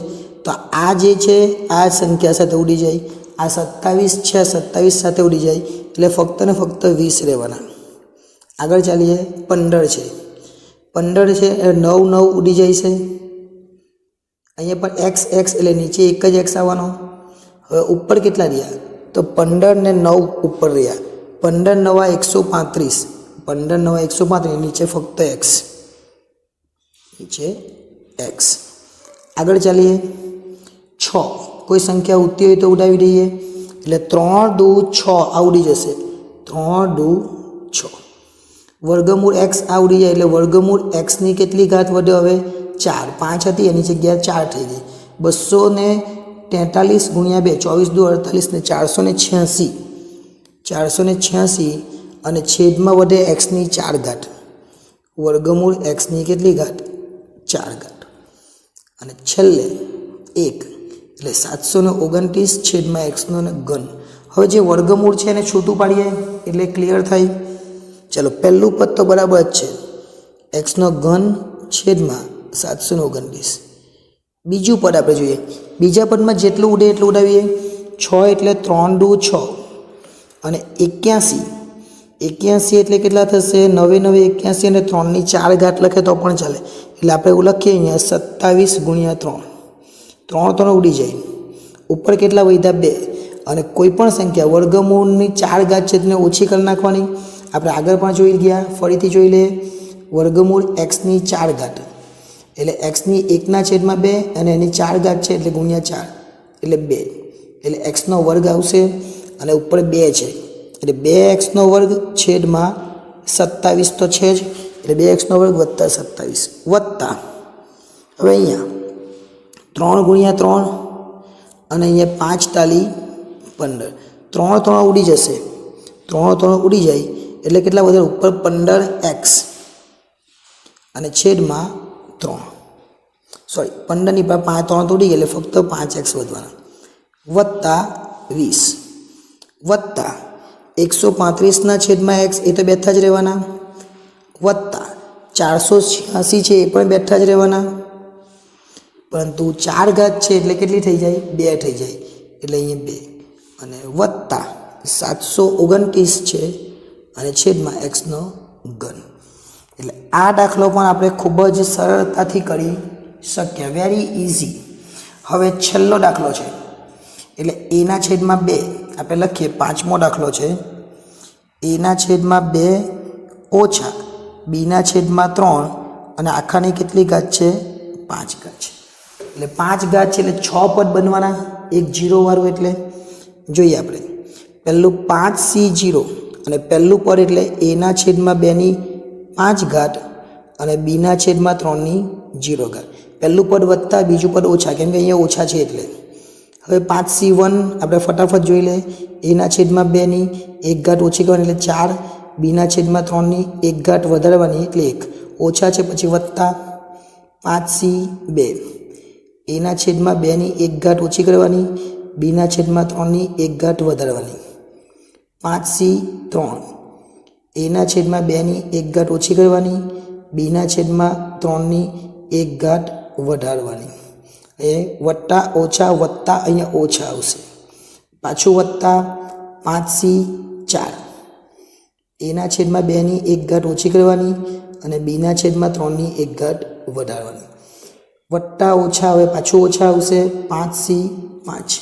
તો આ જે છે આ સંખ્યા સાથે ઉડી જાય. આ 27 છે, 27 સાથે ઉડી જાય એટલે ફક્ત ને ફક્ત 20 રહેવાના. આગળ ચાલીએ. 15 છે, 15 છે એટલે 9 9 ઉડી જાય છે. અહીંયા પણ એક્સ એક્સ એટલે નીચે એક જ એક્સ આવવાનો. હવે ઉપર કેટલા રહ્યા તો 15 ને 9 ઉપર રહ્યા. 15 9 135, 15 9 135 નીચે ફક્ત એક્સ, નીચે એક્સ. આગળ ચાલીએ. 6 કોઈ સંખ્યા ઉડતી હોય તો ઉડાવી દઈએ એટલે 3 2 6 આ ઉડી જશે. 3 2 6 વર્ગમૂળ એક્સ આ ઉડી જાય એટલે વર્ગમૂળ એક્સની કેટલી ઘાત વધે હવે 4. 5 હતી એની જગ્યાએ 4 થઈ ગઈ. 243 ગુણ્યા 2 24 2 48 ને 486. 486 અને છેદમાં વધે એક્સની 4 ઘાત, વર્ગમૂળ એક્સની કેટલી ઘાત? 4 ઘાત, અને છેલ્લે 1 એટલે 729 છેદમાં એક્સનો ઘન. હવે જે વર્ગમૂળ છે એને છૂટું પાડીએ એટલે ક્લિયર થાય. ચલો, પહેલું પદ તો બરાબર જ છે, એક્સનો ઘન છેદમાં 729. બીજું પદ આપણે જોઈએ. બીજા પદમાં જેટલું ઉડે એટલું ઉડાવીએ. 6 એટલે 3 દુ 6 અને 81. 81 એટલે કેટલા થશે? 9 9 81 અને 3ની 4 ઘાત લખે તો પણ ચાલે. એટલે આપણે એવું લખીએ અહીંયા 27 ગુણ્યા 3. 3 3 ઉડી જાય. ઉપર કેટલા વધ્યા? 2. અને કોઈ પણ સંખ્યા વર્ગમૂળની 4 ઘાત છે તેને ઓછી કરી નાખવાની. આપણે આગળ પણ જોઈ ગયા, ફરીથી જોઈ લઈએ. વર્ગમૂળ એક્સની 4 ઘાત એટલે એક્સની 1/2 અને એની 4 ઘાત છે એટલે ગુણ્યા 4 એટલે 2 એટલે એક્સનો વર્ગ આવશે. અને ઉપર 2 છે એટલે 2x વર્ગ છેદમાં 27 તો છે જ, એટલે 2x વર્ગ વત્તા 27 વત્તા. હવે અહીંયા 3 ગુણ્યા 3 અને અહીંયા 5 તાલી 15. 3 3 ઉડી જશે. 3 3 ઉડી જાય એટલે કેટલા વધે? ઉપર 15x અને છેદમાં 3. સોરી, 15ની પર 5 3 ઉડી ગયા એટલે ફક્ત 5x વધવાના વત્તા 20 વત્તા 135ના છેદમાં x એ તો બેઠા જ રહેવાના વત્તા 486 છે એ પણ બેઠા જ રહેવાના, પરંતુ 4 ઘાત છે એટલે કેટલી થઈ જાય? 2 થઈ જાય એટલે અહીંયા 2 અને વત્તા 729 છે અને છેદમાં એક્સનો ઘન. એટલે આ દાખલો પણ આપણે ખૂબ જ સરળતાથી કરી શક્યા, વેરી ઇઝી. હવે છેલ્લો દાખલો છે એટલે એના છેદમાં 2 આપણે લખીએ. 5મો દાખલો છે. એના છેદમાં 2 ઓછા બીના છેદમાં 3 અને આખાની કેટલી ઘાત છે? 5 ઘાત છે. એટલે 5 ઘાત છે એટલે 6 પદ બનવાના, એક 0 વાળું. એટલે જોઈએ આપણે પહેલું 5c0 અને પહેલું પદ એટલે એના છેદમાં 2ની 5 ઘાત અને બીના છેદમાં 3ની 0 ઘાત. પહેલું પદ વત્તા બીજું પદ ઓછા, કેમ કે અહીંયા ઓછા છે એટલે. હવે 5c1 આપણે ફટાફટ જોઈ લે. એના છેદમાં 2ની 1 ઘાત ઓછી કરવાની એટલે 4, બીના છેદમાં 3ની 1 ઘાત વધારવાની એટલે 1, ઓછા છે પછી વત્તા 5c2. એના છેદમાં 2ની 1 ઘાત ઓછી કરવાની, બીના છેદમાં 3ની 1 ઘાત વધારવાની 5c3. એના છેદમાં 2ની 1 ઘાત ઓછી કરવાની, બીના છેદમાં 3ની 1 ઘાત વધારવાની. એ વત્તા ઓછા વત્તા અહીંયા ઓછા આવશે, પાછું વત્તા 5c4. એના છેદમાં 2ની 1 ઘાત ઓછી કરવાની અને બીના છેદમાં 3ની 1 ઘાત વધારવાની વત્તા ઓછા. હવે પાછું ઓછા આવશે 5c5.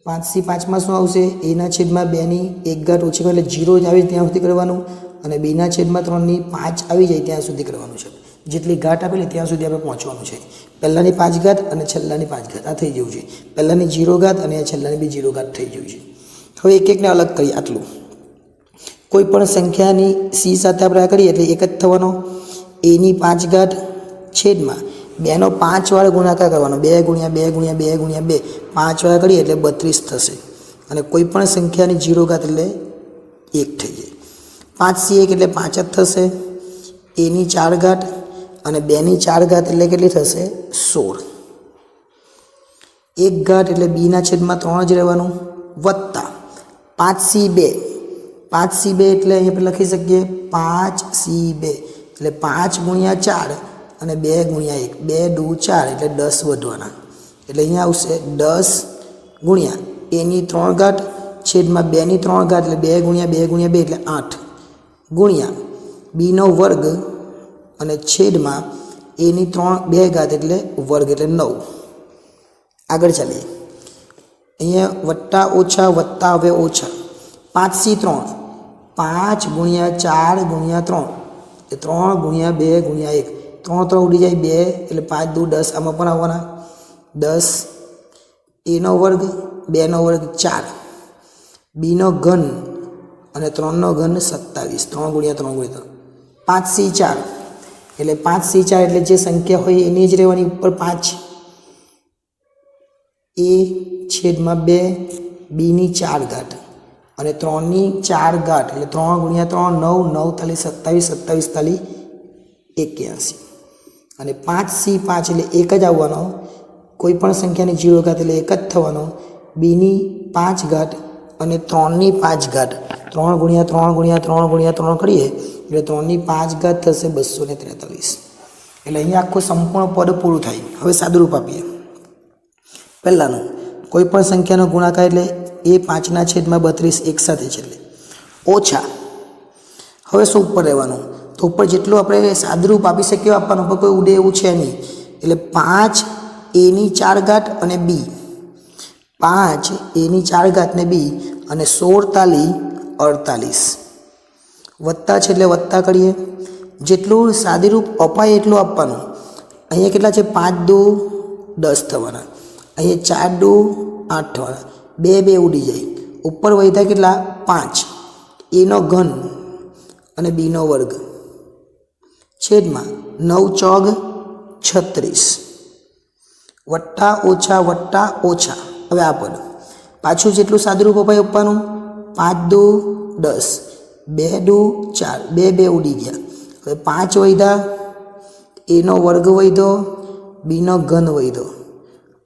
5c5માં શું આવશે? એના છેદમાં 2ની 1 ઘાત ઓછી કરે એટલે 0 જ આવે ત્યાં સુધી કરવાનું અને બીના છેદમાં 3ની 5 આવી જાય ત્યાં સુધી કરવાનું છે. જેટલી ઘાત આપેલી ત્યાં સુધી આપણે પહોંચવાનું છે. પહેલાંની 5 ઘાત અને છેલ્લાની 5 ઘાત આ થઈ જવું છે. પહેલાંની 0 ઘાત અને છેલ્લાની બી 0 ઘાત થઈ જવું છે. હવે એક એકને અલગ કરીએ. આટલું કોઈ પણ સંખ્યાની c સાથે આપણે કરીએ એટલે એક જ થવાનો. એની 5 ઘાત છેદમાં 2નો 5 વાર ગુણાકાર કરવાનો, 2 ગુણ્યા 2 ગુણ્યા 2 ગુણ્યા 2, 5 વાર કરીએ એટલે 32 થશે. અને કોઈ પણ સંખ્યાની 0 ઘાત એટલે 1 થઈ જાય. 5c1 એટલે 5 જ થશે. એની 4 ઘાત અને 2ની 4 ઘાત એટલે કેટલી થશે? 16. 1 ઘાત એટલે બીના છેદમાં 3 જ રહેવાનું વત્તા 5c2. 5c2 એટલે અહીંયા આપણે લખી શકીએ 5c2 એટલે 5 ગુણ્યા 4 અને 2 ગુણ્યા 1, 2 દુ 4 એટલે 10 વધવાના. એટલે અહીંયા આવશે 10 ગુણ્યા એની 3 ઘાત છેદમાં 2ની 3 ઘાત એટલે 2 ગુણ્યા 2 ગુણ્યા 2 એટલે 8 ગુણ્યા બીનો વર્ગ અને છેદમાં એની 2 ઘાત એટલે વર્ગ એટલે 9. આગળ ચાલીએ. અહીંયા વત્તા ઓછા વત્તા હવે ઓછા 5c3. 5 ગુણ્યા 4 ગુણ્યા 3 એટલે 3 ગુણ્યા 2 ગુણ્યા 1, 3 3 ઉડી જાય 2 એટલે 5 દુ 10, આમાં પણ આવવાના 10. એનો વર્ગ 2નો વર્ગ 4, બીનો ઘન અને 3નો ઘન 27, 3 ગુણ્યા 3 ગુણ્યા 5c4 એટલે 5c4 એટલે જે સંખ્યા હોય એની જ રહેવાની ઉપર 5. એ છેદમાં 2 બીની 4 ઘાત અને 3ની 4 ઘાત એટલે 3 ગુણ્યા 3 9, 9 તાલી 27, 27 તાલી 81 અને 5C 5 એટલે એક જ આવવાનો, કોઈ પણ સંખ્યાની 0 ઘાત એટલે એક જ થવાનો, બીની 5 ઘાત અને 3ની 5 ઘાત 3 ગુણ્યા 3 ગુણ્યા 3 ગુણ્યા 3 કરીએ એટલે 3ની 5 ઘાત થશે 243. એટલે અહીંયા આખું સંપૂર્ણ પદ પૂરું થાય. હવે સાદુરૂપ આપીએ. પહેલાનું કોઈ પણ સંખ્યાનો ગુણાકાર એટલે એ 5ના છેદમાં 32 એક સાથે છે એટલે ઓછા. હવે શું ઉપર રહેવાનું? તો ઉપર જેટલું આપણે સાદુરૂપ આપી શકીએ આપવાનું, પણ કોઈ ઉડે એવું છે નહીં. એટલે 5 એની 4 ઘાત અને બી, 5 એની 4 ઘાત ને બી અને 16 તાલી 48 વત્તા છે એટલે વત્તા કરીએ. જેટલું સાદુરૂપ અપાય એટલું આપવાનું. અહીંયા કેટલા છે? 5 દુ 10 થવાના, અહીંયા 4 દુ 8 થવાના, 2 ઉડી જાય. ઉપર વધ્યા કેટલા? 5 એનો ઘન અને બીનો વર્ગ છેદમાં 9 ચોગ 36 વત્તા ઓછા વત્તા ઓછા. હવે આ પદ પાછું જેટલું સાદુરૂપ અપાય આપવાનું. 5 દુ 10, 2 દુ 4, 2 ઉડી ગયા. હવે 5 વધ્યા, એનો વર્ગ વધ્યો, બીનો ઘન વધ્યો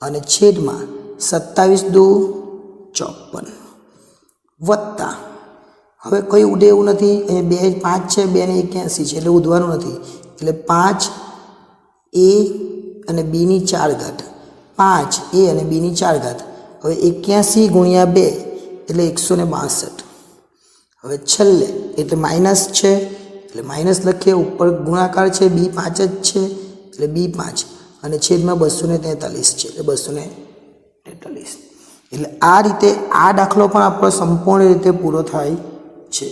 અને છેદમાં 27 દુ 54 વત્તા. હવે કોઈ ઉડે એવું નથી. અહીંયા 5 છે, 2 ને 81 છે એટલે ઉડવાનું નથી. એટલે 5 એ અને બીની 4 ઘાત, 5 એ અને બીની 4 ઘાત. હવે 81 ગુણ્યા 2 એટલે 162. હવે છેલ્લે એટલે માઇનસ છે એટલે માઇનસ લખીએ. ઉપર ગુણાકાર છે, બી 5 જ છે એટલે બી 5 અને છેદમાં 243 છે એટલે 243. એટલે આ રીતે આ દાખલો પણ આપણો સંપૂર્ણ રીતે પૂરો થાય છે.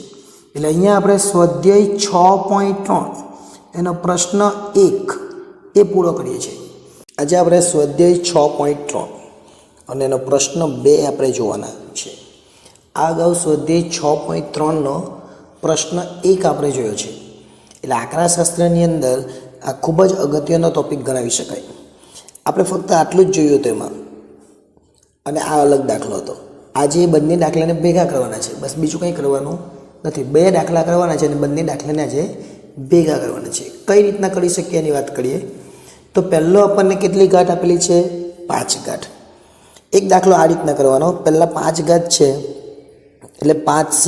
એટલે અહીંયા આપણે સ્વાધ્યાય 6.3 એનો પ્રશ્ન 1 એ પૂરો કરીએ છીએ. આજે આપણે સ્વાધ્યાય 6.3 અને એનો પ્રશ્ન 2 આપણે જોવાના છે. આ અગાઉ સ્વાધ્યાય 6.3નો પ્રશ્ન 1 આપણે જોયો છે. એટલે આંકડાશાસ્ત્રની અંદર આ ખૂબ જ અગત્યનો ટોપિક ગણાવી શકાય. આપણે ફક્ત આટલું જ જોયું તેમાં અને આ અલગ દાખલો હતો. આજે બંને દાખલાને ભેગા કરવાના છે, બસ બીજું કંઈ કરવાનું નથી. 2 દાખલા કરવાના છે અને બંને દાખલાને આજે ભેગા કરવાના છે. કઈ રીતના કરી શકીએ એની વાત કરીએ તો પહેલો આપણને કેટલી ઘાત આપેલી છે? 5 ઘાત. એક દાખલો આ રીતના કરવાનો. પહેલાં 5 ઘાત છે એટલે 5C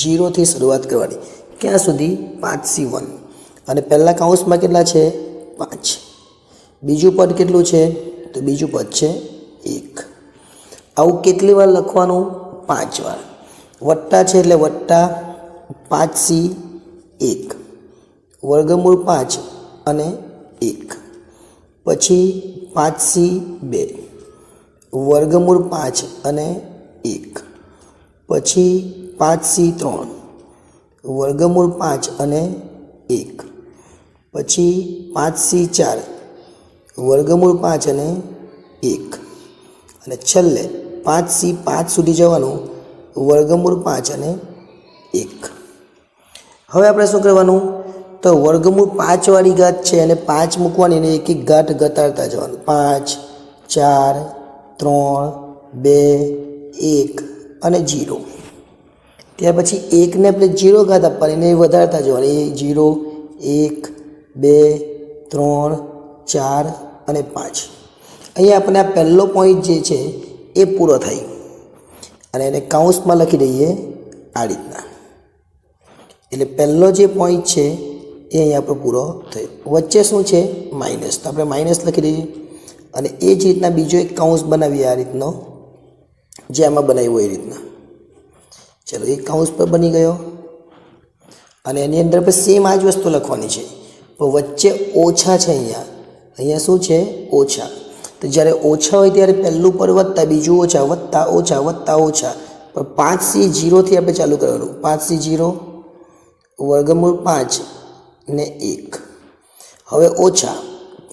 0થી શરૂઆત કરવાની. ક્યાં સુધી? 5C1 અને પહેલાં કૌંસમાં કેટલા છે? 5. બીજું પદ કેટલું છે? તો બીજું પદ છે 1. આવું કેટલી વાર લખવાનું? 5 વાર. વત્તા છે એટલે વત્તા 5C1 વર્ગમૂળ 5 અને 1, પછી 5C2 વર્ગમૂળ 5 અને 1, પછી 5C3 વર્ગમૂળ 5 અને 1, પછી 5C4 વર્ગમૂળ 5 અને 1 અને છેલ્લે 5C5 સુધી જવાનું વર્ગમૂળ 5 અને 1. હવે આપણે શું કરવાનું? તો વર્ગમૂળ 5 વાળી ઘાત છે અને 5 મૂકવાની અને એક એક ઘાત ઘટાડતા જવાનું. 5, 4, 3, 2, 1 અને 0. ત્યાર પછી 1ને આપણે 0 ઘાત આપવાની અને વધારતા જવાની. 0, 1, 2, 3, 4 અને 5. અહીંયા આપણે આ પહેલો પોઈન્ટ જે છે એ પૂરો થાય અને એને કૌંસમાં લખી દઈએ આ રીતના. એટલે પહેલો જે પોઈન્ટ છે એ અહીંયા આપણો પૂરો થયો. વચ્ચે શું છે? માઇનસ. તો આપણે માઇનસ લખી દઈએ અને એ જ રીતના બીજો એક કૌંસ બનાવીએ આ રીતનો, જે આમાં બનાવ્યો એ રીતના. ચલો, એક કૌંસ પર બની ગયો અને એની અંદર પણ સેમ આ જ વસ્તુ લખવાની છે, પણ વચ્ચે ઓછા છે. અહીંયા શું છે? ઓછા. તો જ્યારે ઓછા હોય ત્યારે પહેલું પર વત્તા, બીજું ઓછા, વત્તા ઓછા, વત્તા ઓછા. પણ 5C0થી આપણે ચાલુ કરવાનું. 5C0 વર્ગમૂળ 5 ને 1. હવે ઓછા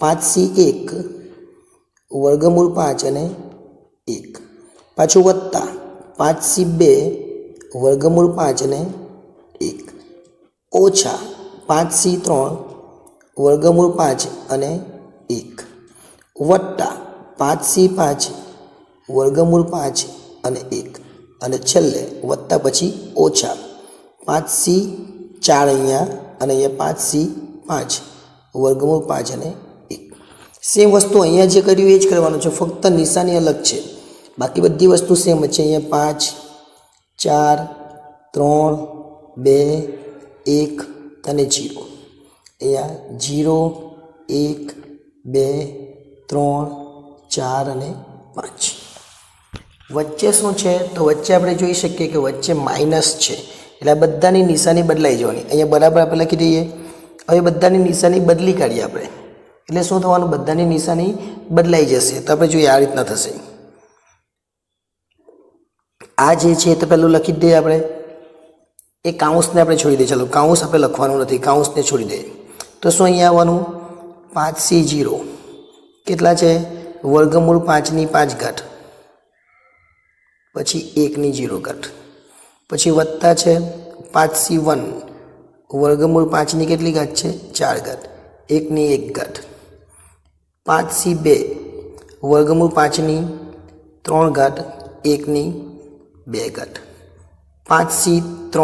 5C1 વર્ગમૂળ 5 અને 1. પાછું વત્તા 5C2 વર્ગમૂળ 5 અને 1. ઓછા 5C3 વર્ગમૂળ 5 અને 1. વત્તા 5C5 વર્ગમૂળ 5 અને 1. અને છેલ્લે વત્તા પછી ઓછા 5C4 અહીંયા અને અહીંયા 5C5 વર્ગમૂળ 5 અને 1. સેમ વસ્તુ અહીંયા જે કર્યું એ જ કરવાનું છે, ફક્ત નિશાની અલગ છે, બાકી બધી વસ્તુ સેમ જ છે. અહીંયા 5 4 3 2 1 અને 0. અહીંયા 0 1 2 3 4 અને 5. વચ્ચે શું છે તો વચ્ચે આપણે જોઈ શકીએ કે વચ્ચે માઇનસ છે, એટલે આ બધાની નિશાની બદલાઈ જવાની. અહીંયા બરાબર આપણે લખી દઈએ. હવે બધાની નિશાની બદલી કાઢીએ આપણે, એટલે શું થવાનું, બધાની નિશાની બદલાઈ જશે. તો આપણે જોઈએ આ રીતના થશે. આ જે છે તો પહેલું લખી જ દઈએ આપણે. એ કાઉન્સને આપણે છોડી દઈએ. ચાલો કાઉન્સ આપણે લખવાનું નથી, કાઉન્સને છોડી દઈએ. તો શું અહીંયા આવવાનું 5C0 કેટલા છે, વર્ગમૂળ 5ની 5 ઘાત પછી 1ની 0 ઘાત પછી વત્તા છે 5C1 વર્ગમૂળ 5ની કેટલી ઘાત છે 4 ઘાત 1ની 1 ઘાત 5C2 વર્ગમૂળ 5ની 3 ઘાત 1ની 2 ઘાત 5C3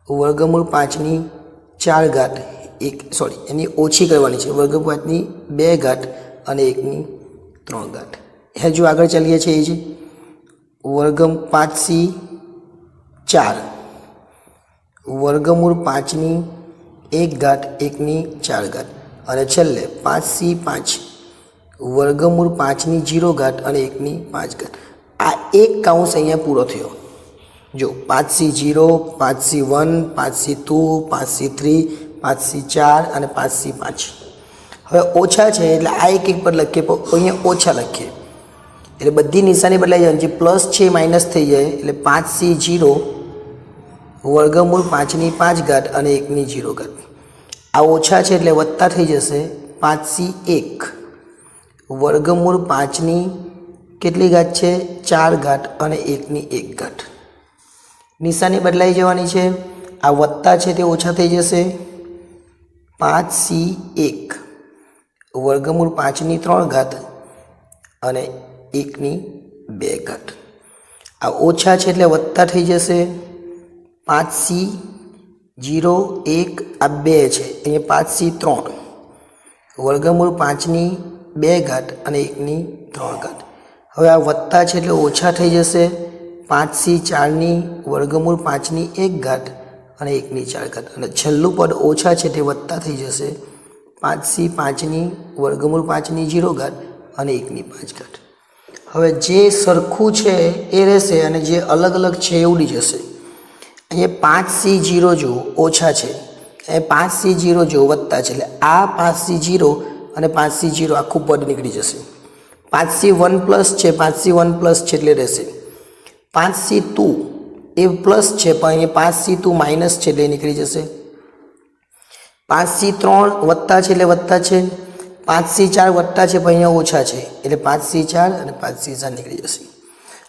વર્ગમૂળ 5ની 4 ઘાત એની ઓછી કરવાની છે, વર્ગમૂળ 5ની 2 ઘાત અને 1ની 3 ઘાત. હજુ આગળ ચાલીએ છીએ. એ છે વર્ગમ 5C4 વર્ગમૂળ 5ની 1 ઘાત 1ની 4 ઘાત અને છેલ્લે 5C5 વર્ગમૂળ 5ની 0 ઘાત અને 1ની 5 ઘાત. આ એક કાઉન્સ અહીંયા પૂરો થયો. જો 5C0 5C1 5C2 5C3 5C4 અને 5C5. હવે ઓછા છે એટલે આ એક એક પર લખીએ, અહીંયા ઓછા લખીએ એટલે બધી નિશાની બદલાઈ જાય. જે પ્લસ છે માઇનસ થઈ જાય એટલે 5C0 વર્ગમૂળ 5ની 5 ઘાત અને 1ની 0 ઘાત. આ ઓછા છે એટલે વત્તા થઈ જશે 5C1 વર્ગમૂળ 5ની કેટલી ઘાત છે 4 ઘાત અને 1ની 1 ઘાત. નિશાની બદલાઈ જવાની છે. આ વત્તા છે તે ઓછા થઈ જશે 5C1 વર્ગમૂળ 5ની 3 ઘાત અને 1ની 2 ઘાત. આ ઓછા છે એટલે વત્તા થઈ જશે 5C0 1 આ 2 છે, અહીંયા 5C3 વર્ગમૂળ 5ની 2 ઘાત અને 1ની 3 ઘાત. હવે આ વત્તા છે એટલે ઓછા થઈ જશે 5C4ની વર્ગમૂળ 5ની 1 ઘાત અને 1ની 4 ઘાત અને છેલ્લું પદ ઓછા છે તે વત્તા થઈ જશે 5C5ની વર્ગમૂળ 5ની 0 ઘાત અને 1ની 5 ઘાત. હવે જે સરખું છે એ રહેશે અને જે અલગ અલગ છે એ ઉડી જશે. અહીંયા 5C0 જો ઓછા છે, અહીંયા 5C0 જો વત્તા છે, એટલે આ 5C0 અને 5C0 આખું પદ નીકળી જશે. 5C1 પ્લસ છે, 5C1 પ્લસ છે એટલે રહેશે. 5C2 એ પ્લસ છે પણ અહીંયા 5C2 માઇનસ છે એટલે નીકળી જશે. 5C3 વત્તા છે એટલે વત્તા છે, 5C4 વત્તા છે પણ અહીંયા ઓછા છે એટલે 5C4 અને 5C4 નીકળી જશે.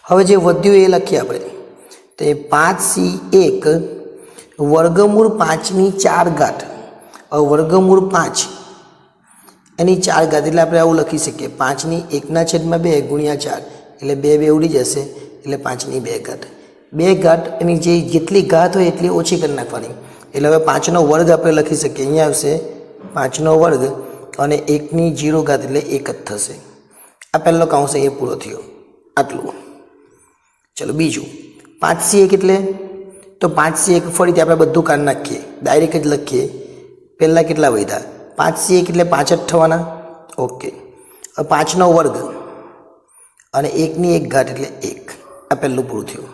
હવે જે વધ્યું એ લખીએ આપણે. તો એ 5C1 વર્ગમૂળ 5ની 4 ઘાત વર્ગમૂળ 5 એની 4 ઘાત એટલે આપણે આવું લખી શકીએ 5ની 1/2 ગુણ્યા 4 એટલે 2 ઉડી જશે એટલે 5ની 2 ઘાત. 2 ઘાત એની જે જેટલી ઘાત હોય એટલી ઓછી કરી નાખવાની. એટલે હવે 5નો વર્ગ આપણે લખી શકીએ. અહીંયા આવશે 5નો વર્ગ અને 1ની 0 ઘાત એટલે 1 જ થશે. આ પહેલો કાઉન્સ અહીંયા પૂરો થયો. આટલું. ચલો બીજું 5C1 એટલે તો 5C1 ફરીથી આપણે બધું કાઢી નાખીએ, ડાયરેક્ટ જ લખીએ. પહેલાં કેટલા વધ્યા 5C1 એટલે 5 જ થવાના. ઓકે. હવે 5નો વર્ગ અને 1ની 1 ઘાત એટલે 1. આ પહેલું પૂરું થયું.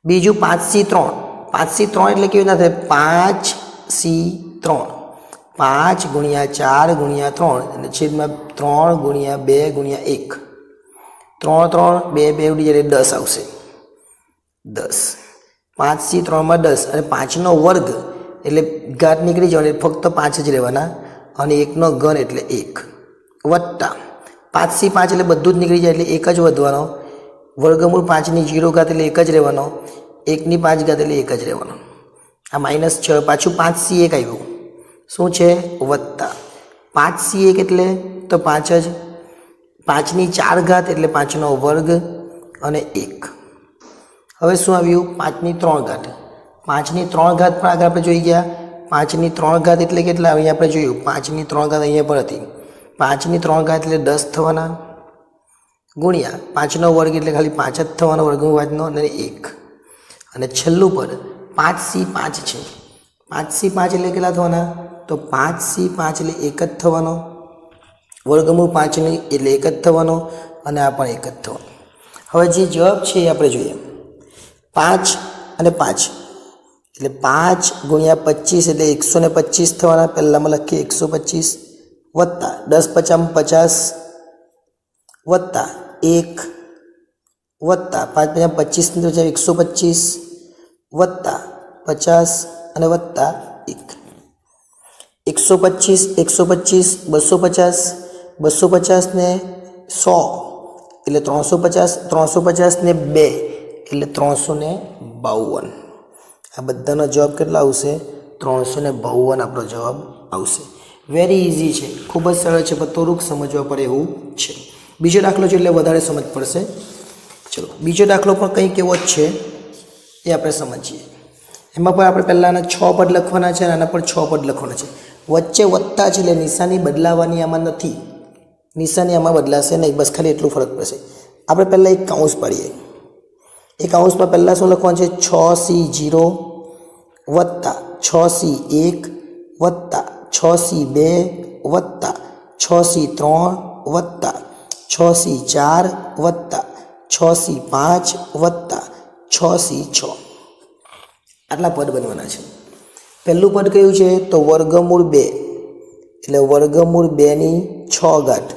બીજું 5C3 એટલે કેવી રીતના થાય 5C3 5 ગુણ્યા 4 ગુણ્યા 3 અને છેદમાં 3 ગુણ્યા 2 ગુણ્યા 1 3 2 ઉડી જાય 10 આવશે. 10 5C3 10 અને 5નો વર્ગ એટલે ઘાત નીકળી જવાની, ફક્ત 5 જ રહેવાના અને 1નો ઘન એટલે 1 વત્તા 5C5 એટલે બધું જ નીકળી જાય એટલે 1 જ વધવાનો, વર્ગમૂળ 5ની 0 ઘાત એટલે 1 જ રહેવાનો, 1ની 5 ઘાત એટલે 1 જ રહેવાનો. આ -6 પાછું 5C1 આવ્યું. શું છે વત્તા 5C1 એટલે તો 5 જ, 5ની 4 ઘાત એટલે 5નો વર્ગ અને 1 હવે શું આવ્યું? 5ની 3 ઘાત. 5ની 3 ઘાત પણ આગળ આપણે જોઈ ગયા. 5ની 3 ઘાત એટલે કેટલા? અહીંયા આપણે જોયું 5ની 3 ઘાત અહીંયા પણ હતી. 5ની 3 ઘાત એટલે 10 થવાના, ગુણ્યા 5નો વર્ગ એટલે ખાલી 5 જ થવાનો, વર્ગમૂળવાદનો, અને 1. અને છેલ્લું પદ 5C5 છે. 5C5 એટલે કેટલા થવાના? તો 5C5 એટલે 1 જ થવાનો, વર્ગમૂળ 5ની એટલે 1 જ થવાનો, અને આ પણ 1 જ થવાનો. હવે જે જવાબ છે એ આપણે જોઈએ. 5 અને 5 એટલે 5 ગુણ્યા 25 એટલે 125 થવાના. પહેલાંમાં લખીએ 125 વત્તા 10 50 50 વત્તા 1 વત્તા 5 50 25 125 વત્તા 50 અને વત્તા 1. 125 125 250 250 ને 100 એટલે 350 350 ને 2 એટલે 352. આ બધાનો જવાબ કેટલા આવશે? 352 આપણો જવાબ આવશે. વેરી ઇઝી છે, ખૂબ જ સરળ છે, પણ થોડુંક સમજવા પડે એવું છે. બીજો દાખલો છે એટલે વધારે સમજ પડશે. ચલો બીજો દાખલો પણ કંઈક એવો જ છે, એ આપણે સમજીએ. એમાં પણ આપણે પહેલાં આના 6 પદ લખવાના છે અને આના પણ 6 પદ લખવાના છે. વચ્ચે વત્તા છે એટલે નિશાની બદલાવાની આમાં નથી, નિશાની આમાં બદલાશે નહીં, બસ ખાલી એટલું ફરક પડશે. આપણે પહેલાં એક કૌંસ પાડીએ. એ કૌંસમાં પહેલાં શું લખવાનું છે? 6C0 વત્તા 6C1 વત્તા 6C2 વત્તા 6C3 વત્તા 6C4 વત્તા 6C5 વત્તા 6C6. આટલા પદ બનવાના છે. પહેલું પદ કયું છે? તો વર્ગમૂળ 2 એટલે વર્ગમૂળ 2ની 6 ઘાત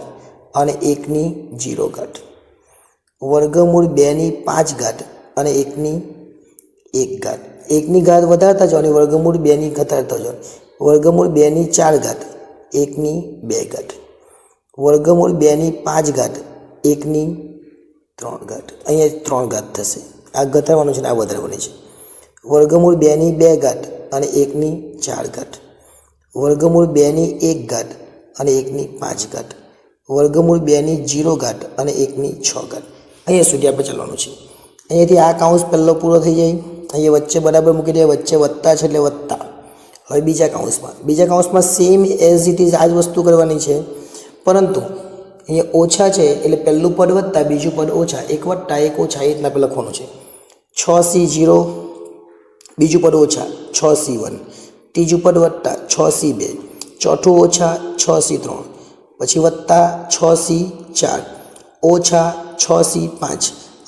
અને 1ની 0 ઘાત. વર્ગમૂળ 2ની 5 ઘાત અને 1ની 1 ઘાત. 1ની ઘાત વધારતા જાઓ અને વર્ગમૂળ 2ની ઘટાડતા જાઓ. વર્ગમૂળ 2ની 4 ઘાત 1ની 2 ઘાત. વર્ગમૂળ 2ની 5 ઘાત 1ની 3 ઘાત. અહીંયા 3 ઘાત થશે. આ ઘટાડવાનું છે ને આ વધારવાની છે. વર્ગમૂળ 2ની 2 ઘાત અને 1ની 4 ઘાત. વર્ગમૂળ 2ની 1 ઘાત અને 1ની 5 ઘાત. વર્ગમૂળ 2ની 0 ઘાત અને 1ની 6 ઘાત. અહીંયા સુધી આપણે ચાલવાનું છે. અહીંયાથી આ કૌંસ પહેલો પૂરો થઈ જાય. અહીંયા વચ્ચે બરાબર મૂકી દે, વચ્ચે વત્તા છે એટલે વત્તા. હવે બીજા કૌંસમાં સેમ એઝ ઇટ ઇઝ આ જ વસ્તુ કરવાની છે, પરંતુ અહીંયા ઓછા છે એટલે પહેલું પદ વત્તા બીજું પદ ઓછા, 1 વત્તા 1 ઓછા એ રીતના આપણે લખવાનું છે. 6C0 બીજું પદ ઓછા 6C1, ત્રીજું પદ વત્તા 6C2, ચોથું ઓછા 6C3, પછી વત્તા 6C4 ઓછા 6C5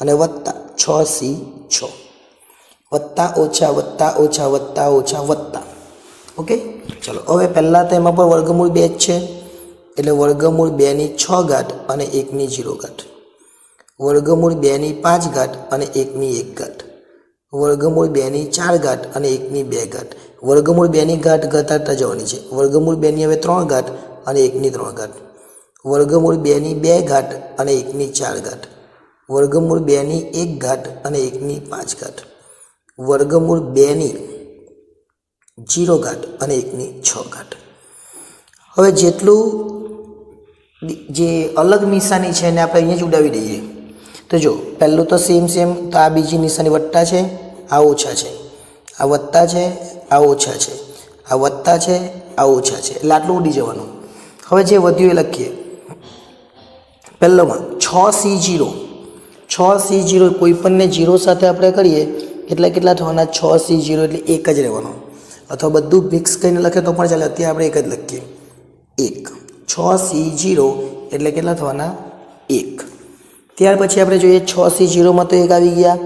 અને વત્તા 6C6. વત્તા ઓછા વત્તા ઓછા વત્તા ઓછા વત્તા. ઓકે, ચલો હવે પહેલાં તો એમાં પણ વર્ગમૂળ 2 જ છે એટલે વર્ગમૂળ 2ની 6 ઘાત અને 1ની 0 ઘાત. વર્ગમૂળ 2ની 5 ઘાત અને 1ની 1 ઘાત. વર્ગમૂળ 2ની 4 ઘાત અને 1ની 2 ઘાત. વર્ગમૂળ 2ની ઘાત ઘટાડતા જવાની છે. વર્ગમૂળ 2ની હવે 3 ઘાત અને 1ની 3 ઘાત. વર્ગમૂળ 2ની 2 ઘાત અને 1ની 4 ઘાત. વર્ગમૂળ 2ની 1 ઘાત અને 1ની 5 ઘાત. વર્ગમૂળ 2ની 0 ઘાત અને 1ની 6 ઘાત. હવે જેટલું જે અલગ નિશાની છે એને આપણે અહીંયા જ ઉડાવી દઈએ. તો જો પહેલું તો સેમ તો આ બીજી નિશાની વત્તા છે, આ ઓછા છે, આ વત્તા છે, આ ઓછા છે, આ વત્તા છે, આ ઓછા છે, એટલે આટલું ઉડી જવાનું. હવે જે વધ્યું એ લખીએ. પહેલામાં 6C0 કોઈ પણને 0 સાથે આપણે કરીએ એટલે કેટલા થવાના? 6C0 એટલે 1 જ રહેવાનો, અથવા બધું મિક્સ કરીને લખે તો પણ ચાલે. અત્યારે આપણે 1 જ લખીએ. 1 6C0 એટલે કેટલા થવાના? 1. ત્યાર પછી આપણે જોઈએ 6C0માં તો 1 આવી ગયા.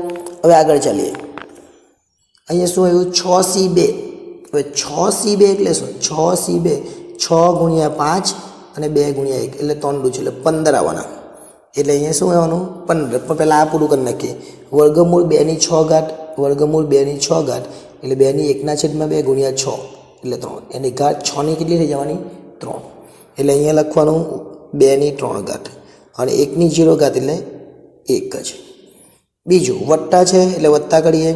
હવે આગળ ચાલીએ. અહીંયા શું આવ્યું? 6C2. હવે 6C2 એટલે શું? 6C2 6 ગુણ્યા 5 અને 2 ગુણ્યા 1 એટલે 3 છે એટલે 15 આવવાના. એટલે અહીંયા શું આવવાનું? 15. પણ પહેલાં આ પૂરું કરી નાખીએ. વર્ગમૂળ 2ની 6 ઘાત, વર્ગમૂળ 2ની 6 ઘાત એટલે 2ની 1/2 ગુણ્યા 6 એટલે 3. એની ઘાત 6ની કેટલી થઈ જવાની? 3. એટલે અહીંયા લખવાનું 2ની 3 ઘાત અને 1ની 0 ઘાત એટલે 1 જ. બીજું વત્તા છે એટલે વત્તા કરીએ.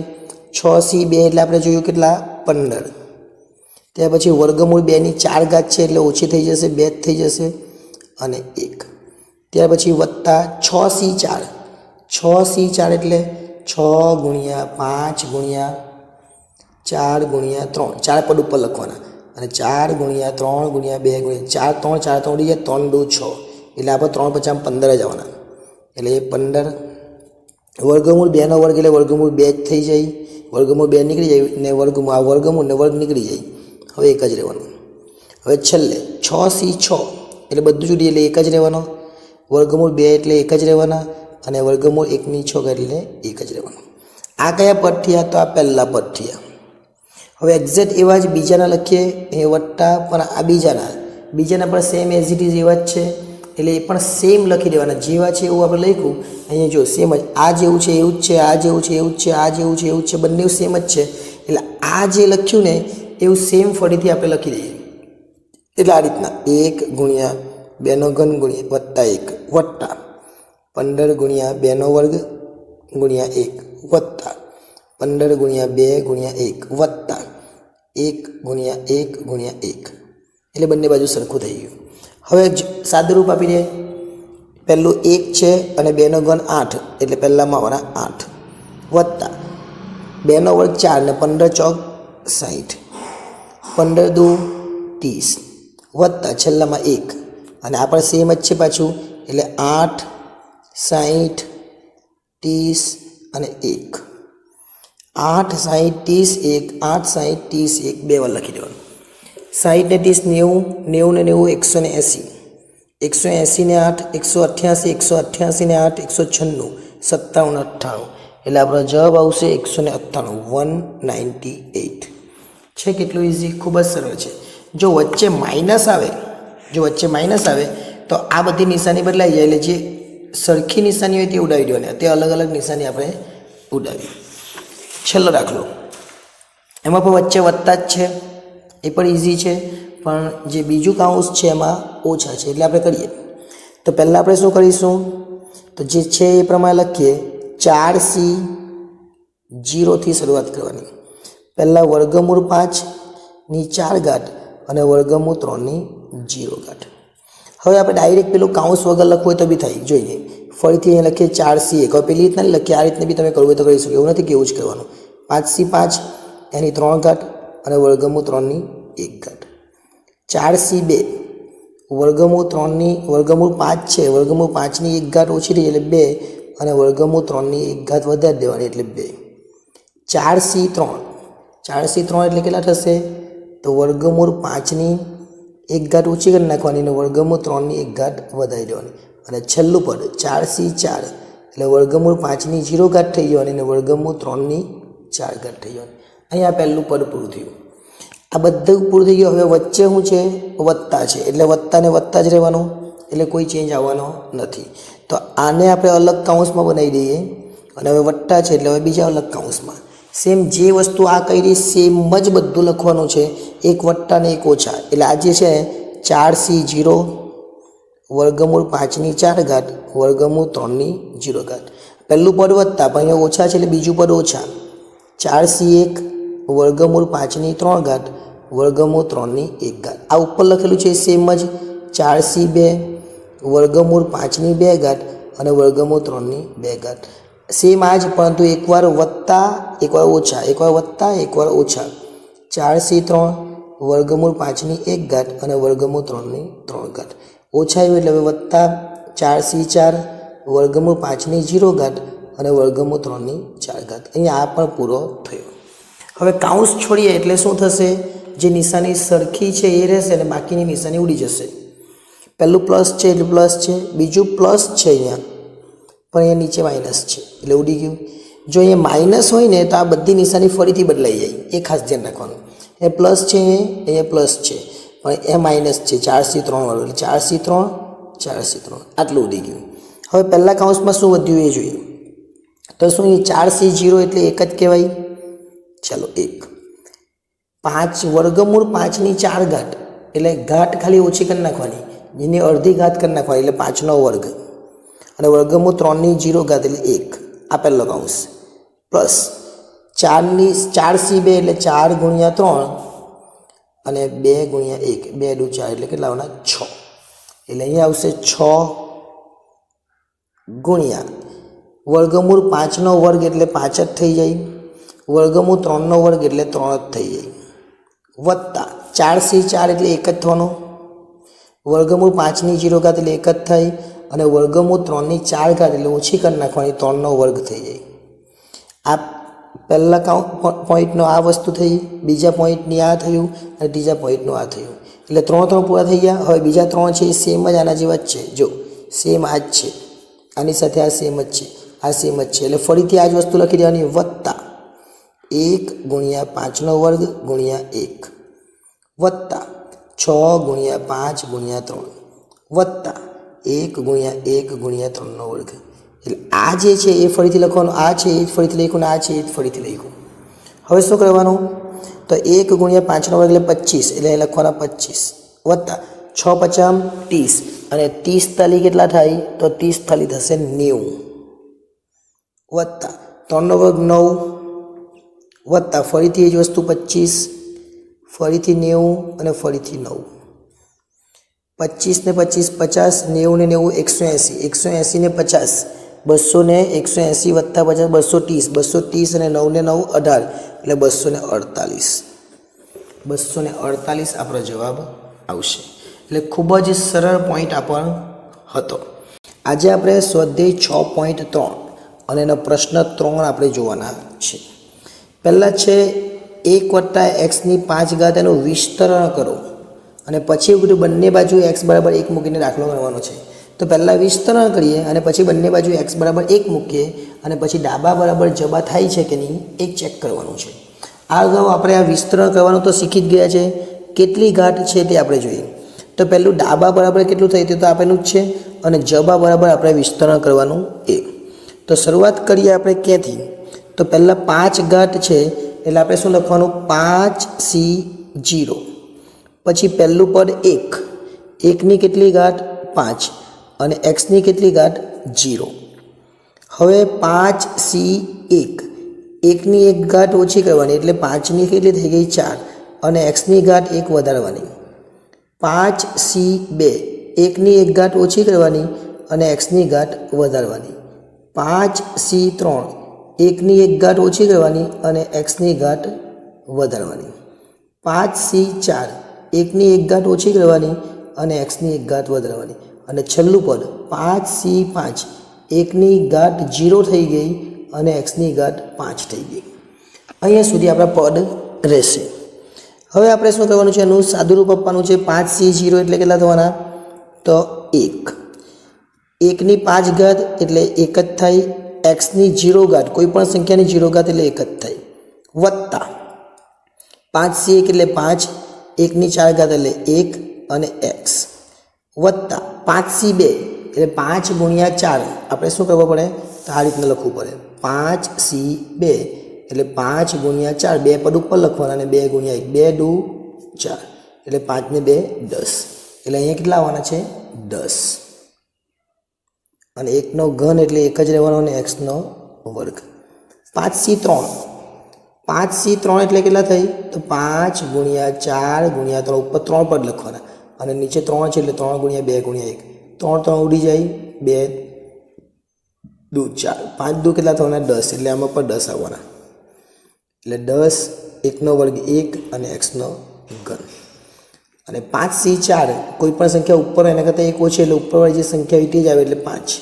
6C2 એટલે આપણે જોયું કેટલા? 15. ત્યાર પછી વર્ગમૂળ 2ની 4 ઘાત છે એટલે ઓછી થઈ જશે, 2 જ થઈ જશે અને 1. ત્યાર પછી વત્તા 6C4 એટલે 6 ગુણ્યા 5 ગુણ્યા 4 ગુણ્યા 3, 4 પદ ઉપર લખવાના અને 4 ગુણ્યા 3 ગુણ્યા 2 ગુણ્યા 4 3 ઉડી જાય, 3 દુ 6 એટલે આપણે 3 50 15 જ આવવાના એટલે એ 15 વર્ગમૂળ 2 નો વર્ગ એટલે વર્ગમૂળ 2 જ થઈ જાય, વર્ગમૂળ 2 નીકળી જાય ને વર્ગમૂળ ને વર્ગ નીકળી જાય. હવે એક જ રહેવાનું. હવે છેલ્લે 6C6 એટલે બધું જુદી એટલે એક જ રહેવાનો, વર્ગમૂળ 2 એટલે એક જ રહેવાના અને વર્ગમૂળ 1 ની 6 એટલે એક જ રહેવાનું. આ કયા પદ થયા? તો આ પહેલા પદ થયા. હવે એક્ઝેક્ટ એવા જ બીજાના લખીએ, એ વત્તા પણ આ બીજાના પણ સેમ એઝ ઇટ ઇઝ એવા જ છે એટલે એ પણ સેમ લખી દેવાના, જેવા છે એવું આપણે લખ્યું. અહીંયા જો સેમ જ, આ જેવું છે એવું જ છે, આ જેવું છે એવું જ છે, આ જેવું છે એવું જ છે, બંને સેમ જ છે એટલે આ જે લખ્યું ને એવું સેમ ફરીથી આપણે લખી દઈએ. એટલે આ રીતના 1 ગુણ્યા 2 નો ઘન ગુણ્યા વત્તા 1 વત્તા 15 ગુણ્યા 2 નો વર્ગ ગુણ્યા 1 વત્તા 15 ગુણ્યા 2 ગુણ્યા 1 વત્તા 1 ગુણ્યા 1 ગુણ્યા 1 એટલે બંને બાજુ સરખું થઈ ગયું. હવે સાદુરૂપ આપી દે. પહેલું 1 છે અને 2 નો ઘન 8 એટલે પહેલામાં આવવાના 8 વત્તા 2 નો વર્ગ 4 ને 15 ચોક 60, 15 દુ 30 વત્તા છેલ્લામાં 1 અને આ પણ સેમ જ છે પાછું એટલે 8 60 30 અને 1, 8 60 30 1, 8 60 30 1 બે વાર લખી દેવાનું. 60 ને 30 90, 90 ને 90 180, 180 ને 8 188, 188 ને 8 196, 57 98 એટલે આપણો જવાબ આવશે 198, 198 છે. કેટલું ઇઝી, ખૂબ જ સરળ છે. જો વચ્ચે માઇનસ આવે તો આ બધી નિશાની બદલાઈ જાય એટલે જે સરખી નિશાની હોય તે ઉડાવી દેવાની, તે અલગ અલગ નિશાની આપણે ઉડાવી. છેલ્લો દાખલો, એમાં પણ વચ્ચે વત્તા જ છે, એ પણ ઇઝી છે, પણ જે બીજું કાઉન્સ છે એમાં ઓછા છે એટલે આપણે કરીએ. તો પહેલાં આપણે શું કરીશું? તો જે છે એ પ્રમાણે લખીએ. 4C0 થી શરૂઆત કરવાની. પહેલાં વર્ગમૂળ 5 ની 4 ઘાત અને વર્ગમૂળ 3 ની 0 ઘાત. હવે આપણે ડાયરેક્ટ પેલું કાઉન્સ વગર લખવું હોય તો બી થાય. જોઈએ ફરીથી અહીંયા લખીએ 4C1. હવે પેલી રીતના લખીએ, આ રીતને બી તમે કરવું હોય તો કરી શકો, એવું નથી કે એવું જ કરવાનું. 5C5 એની 3 ઘાત અને વર્ગમૂળ 3 ની 1 ઘાત. 4C2 વર્ગમૂળ 3 ની વર્ગમૂળ 5 છે, વર્ગમૂળ 5 ની 1 ઘાત ઓછી થઈ એટલે 2 અને વર્ગમૂળ 3 ની 1 ઘાત વધારી દેવાની એટલે 2. 4C3 એટલે કેટલા થશે? તો વર્ગમૂળ 5 ની 1 ઘાત ઓછી કરી નાખવાની અને વર્ગમૂળ 3 ની 1 ઘાત વધારી દેવાની. અને છેલ્લું પદ 4C4 એટલે વર્ગમૂળ 5 ની 0 ઘાત થઈ જવાની અને વર્ગમૂળ 3 ની 4 ઘાત થઈ જવાની. અહીંયા પહેલું પદ પૂરું થયું. આ બધું પૂરું થઈ ગયું. હવે વચ્ચે શું છે? વત્તા છે એટલે વત્તા ને વત્તા જ રહેવાનું એટલે કોઈ ચેન્જ આવવાનો નથી. તો આને આપણે અલગ કાઉન્સમાં બનાવી દઈએ અને હવે વત્તા છે એટલે હવે બીજા અલગ કાઉન્સમાં સેમ જે વસ્તુ આ કરી સેમ જ બધું લખવાનું છે. એક વત્તા ને એક ઓછા એટલે આ જે છે 4C0 વર્ગમૂળ 5 ની 4 ઘાત વર્ગમૂળ 3 ની 0 ઘાત. પહેલું પદ વત્તા પણ અહીંયા ઓછા છે એટલે બીજું પદ ઓછા. 4C1 વર્ગમૂળ 5 ની 3 ઘાત વર્ગમૂળ 3 ની 1 ઘાત. આ ઉપર લખેલું છે સેમ જ. 4C2 વર્ગમૂળ 5 ની 2 ઘાત અને વર્ગમૂળ 3 ની 2 ઘાત. સેમ આ જ, પરંતુ એકવાર વત્તા એકવાર ઓછા, એકવાર વત્તા એકવાર ઓછા. 4C3 વર્ગમૂળ 5 ની 1 ઘાત અને વર્ગમૂળ 3 ની 3 ઘાત. ઓછા આવ્યું એટલે હવે વત્તા 4C4 વર્ગમૂળ 5 ની 0 ઘાત અને વર્ગમૂળ 3 ની 4 ઘાત. અહીંયા આ પણ પૂરો થયો. હવે કાઉન્સ છોડીએ એટલે શું થશે? જે નિશાની સરખી છે એ રહેશે અને બાકીની નિશાની ઉડી જશે. પહેલું પ્લસ છે એટલે પ્લસ છે, બીજું પ્લસ છે અહીંયા પણ અહીંયા નીચે માઇનસ છે એટલે ઉડી ગયું. જો અહીંયા માઇનસ હોય ને તો આ બધી નિશાની ફરીથી બદલાઈ જાય, એ ખાસ ધ્યાન રાખવાનું. એ પ્લસ છે, અહીંયા પ્લસ છે પણ એ માઇનસ છે 4C3 વાળું એટલે 4C3 આટલું ઉડી ગયું. હવે પહેલા કાઉન્સમાં શું વધ્યું એ જોઈએ. તો શું એ 4C0 એટલે એક જ કહેવાય? ચાલો 1. 5 વર્ગમૂળ 5 ની 4 ઘાત એટલે ઘાત ખાલી ઓછી કરી નાખવાની, જેની અડધી ઘાત કરી નાખવાની એટલે 5 નો વર્ગ અને વર્ગમૂળ 3 ની 0 ઘાત એટલે 1. આ પહેલો કાઉન્સ પ્લસ 4C2 એટલે 4 ગુણ્યા 3 અને 2 ગુણ્યા 1 2 દુ 4 એટલે કેટલા આવવાના? 6. એટલે અહીંયા આવશે 6 ગુણ્યા વર્ગમૂળ 5નો વર્ગ એટલે 5 જ થઈ જાય, વર્ગમૂળ 3નો વર્ગ એટલે 3 જ થઈ જાય, વત્તા 4c4 એટલે 1 જ થવાનો, વર્ગમૂળ 5ની 0 ઘાત એટલે 1 જ થાય, અને વર્ગમૂળ 3ની 4 ઘાત એટલે ઓછી કરી નાખવાની, 3નો વર્ગ થઈ જાય. આ પહેલા પોઈન્ટનો આ વસ્તુ થઈ, બીજા પોઈન્ટની આ થયું, અને ત્રીજા પોઈન્ટનું આ થયું. એટલે 3 પૂરા થઈ ગયા. હવે બીજા 3 છે એ સેમ જ આના જેવા જ છે. જો સેમ આ જ છે, આની સાથે આ સેમ જ છે, આ સેમ જ છે. એટલે ફરીથી આ જ વસ્તુ લખી દેવાની, વત્તા 1 ગુણ્યા 5નો વર્ગ ગુણ્યા 1 વત્તા 6 ગુણ્યા 5 ગુણ્યા 3 વત્તા 1 ગુણ્યા 1 ગુણ્યા 3નો વર્ગ. એટલે આ જે છે એ ફરીથી લખવાનું, આ છે એ ફરીથી લખ્યું, આ છે એ ફરીથી લખ્યું. હવે શું કરવાનું? તો 1 ગુણ્યા 5નો વર્ગ એટલે 25, એટલે એ લખવાના 25 વત્તા 6 પચામ 30, અને 30 તાલી કેટલા થાય? તો 30 તાલી થશે 90 વત્તા 3નો વર્ગ 9 વત્તા ફરીથી એ જ વસ્તુ 25, ફરીથી 90 અને ફરીથી 9. 25 ને 25 50, 90 ને 90 180, 180 ને 50 200 ને 180 વત્તા 50 230, 230 અને 9 ને 9 18, એટલે 248. 248 આપણો જવાબ આવશે. એટલે ખૂબ જ સરળ પોઈન્ટ આપણો હતો. આજે આપણે સ્વાધ્યાય 6.3 અને એનો પ્રશ્ન 3 આપણે જોવાના છે. પહેલાં છે 1 વત્તા એક્સની 5 ઘાત એનું વિસ્તરણ કરો, અને પછી એવું કીધું બંને બાજુ x બરાબર 1 મૂકીને દાખલો ગણવાનો છે. તો પહેલાં વિસ્તરણ કરીએ અને પછી બંને બાજુ x બરાબર 1 મૂકીએ, અને પછી ડાબા બરાબર જબા થાય છે કે નહીં એ ચેક કરવાનું છે. આ અગાઉ આપણે આ વિસ્તરણ કરવાનું તો શીખી જ ગયા છે. કેટલી ઘાત છે તે આપણે જોઈએ. તો પહેલું ડાબા બરાબર કેટલું થયું તે તો આપેલું જ છે, અને જબા બરાબર આપણે વિસ્તરણ કરવાનું એ. તો શરૂઆત કરીએ આપણે ક્યાંથી? તો પહેલાં 5 ઘાત છે એટલે આપણે શું લખવાનું? 5c0. પછી પહેલું પદ 1, 1ની કેટલી ઘાત? 5, અને xની કેટલી ઘાત? 0. હવે 5c1, 1ની 1 ઘાત ઓછી કરવાની, એટલે 5ની કેટલી થઈ ગઈ? 4, અને xની ઘાત 1 વધારવાની. 5c2, 1ની 1 ઘાત ઓછી કરવાની અને xની ઘાત વધારવાની. 5c3, 1ની 1 ઘાત ઓછી કરવાની અને xની ઘાત વધારવાની. 5c4, 1ની 1 ઘાત ઓછી કરવાની અને xની 1 ઘાત વધારવાની. અને છેલ્લું પદ 5c5, 1ની ઘાત 0 થઈ ગઈ અને xની ઘાત 5 થઈ ગઈ. અહીંયા સુધી આપણા પદ રહેશે. હવે આપણે શું કરવાનું છે? એનું સાદુરૂપ આપવાનું છે. 5c0 એટલે કેટલા થવાના? તો 1. 1ની 5 ઘાત એટલે 1 જ થાય. xની 0 ઘાત, કોઈ પણ સંખ્યાની 0 ઘાત એટલે 1 જ થાય. વત્તા 5c1 એટલે 5, 1ની 4 ઘાત એટલે 1 અને x. વત્તા 5c2 એટલે 5 ગુણ્યા 4, આપણે શું કરવું પડે? તો આ રીતના લખવું પડે. 5c2 એટલે 5 ગુણ્યા 4, 2 પદ ઉપર લખવાના અને 2 ગુણ્યા 1, 2 દુ 4, એટલે 5 ને 2 10. એટલે અહીંયા કેટલા આવવાના છે? 10. અને 1નો ઘન એટલે 1 જ રહેવાનો, અને xનો વર્ગ. 5c3, 5c3 એટલે કેટલા થઈ? તો 5 ગુણ્યા 4 ગુણ્યા 3, ઉપર 3 પદ લખવાના અને નીચે 3 છે એટલે 3 ગુણ્યા 2 ગુણ્યા 1, 3 3 ઉડી જાય, 2 દુ 4, 5 દુ કેટલા થવાના? 10. એટલે આમાં પણ 10 આવવાના. એટલે 10, 1નો વર્ગ 1 અને xનો ઘન. અને 5c4, કોઈ પણ સંખ્યા ઉપર એના કરતાં 1 ઓછી, એટલે ઉપરવાળી જે સંખ્યા હોય તે જ આવે, એટલે 5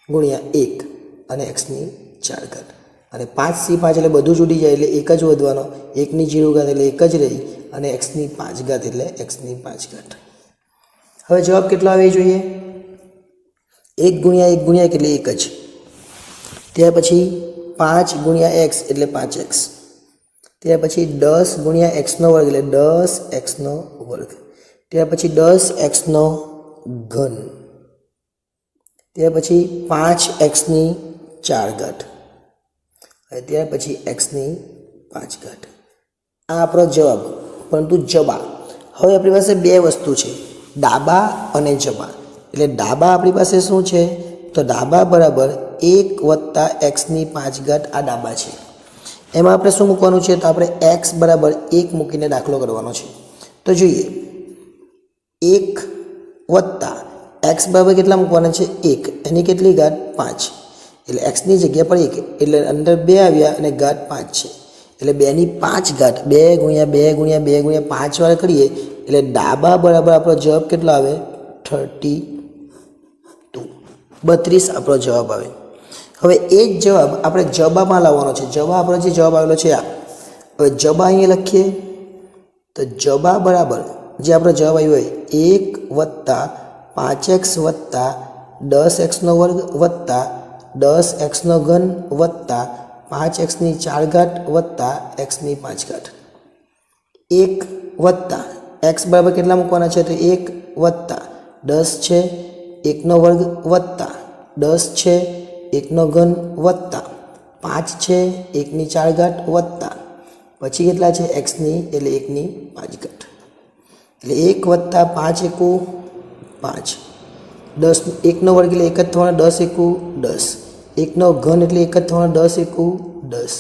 ગુણ્યા 1 અને xની 4 ઘાત. અને 5c5 એટલે બધું જ ઉડી જાય, એટલે 1 જ વધવાનો. 1ની 0 ઘાત એટલે 1 જ રહી, અને xની 5 ઘાત એટલે xની 5 ઘાત. હવે જવાબ કેટલો આવે જોઈએ? 1 ગુણ્યા 1 ગુણ્યા એટલે 1 જ. ત્યાર પછી 5 ગુણ્યા x એટલે 5x. ત્યાર પછી 10 ગુણ્યા xનો વર્ગ એટલે 10xનો વર્ગ. ત્યાર પછી 10xનો ઘન. ત્યાર પછી 5xની 4 ઘાત. ત્યાર પછી xની 5 ઘાત. આ આપણો જવાબ. પરંતુ જબા, હવે આપણી પાસે બે વસ્તુ છે, ડાબા અને જબા. એટલે ડાબા આપણી પાસે શું છે? તો ડાબા બરાબર 1 વત્તા xની 5 ઘાત. આ ડાબા છે. એમાં આપણે શું મૂકવાનું છે? તો આપણે x બરાબર 1 મૂકીને દાખલો કરવાનો છે. તો જોઈએ, 1 વત્તા x બરાબર કેટલા મૂકવાના છે? 1, એની કેટલી ઘાત? 5. એટલે એક્સની જગ્યા પર 1 એટલે અંદર 2 આવ્યા અને ઘાત 5 છે એટલે 2ની 5 ઘાત 2 ગુણ્યા 2 ગુણ્યા 2 ગુણ્યા 5 વાર કરીએ એટલે ડાબા બરાબર આપણો જવાબ કેટલો આવે 32 32 આપણો જવાબ આવે। હવે એ જ જવાબ આપણે જવાબમાં લાવવાનો છે। જવાબ આપણો જે જવાબ આવેલો છે આ હવે જવાબ અહીંયા લખીએ તો જવાબ બરાબર જે આપણો જવાબ આવ્યો હોય 1 + 5x + 10x² + 10x³ + 5x ની 4 ઘાત + x ની 5 ઘાત 1 + x બરાબર કેટલા મૂકવાના છે તો 1 + 10 છે 1 નો વર્ગ + 10 છે 1 નો ઘન + 5 છે 1 ની 4 ઘાત + પછી કેટલા છે x ની એટલે 1 ની 5 ઘાત એટલે 1 + 5 એકુ 5 10 1 નો વર્ગ એટલે 1 જ થવાનો 10 એકુ 10 1 નો ઘન એટલે 1 જ થવાનો 10 એકુ 10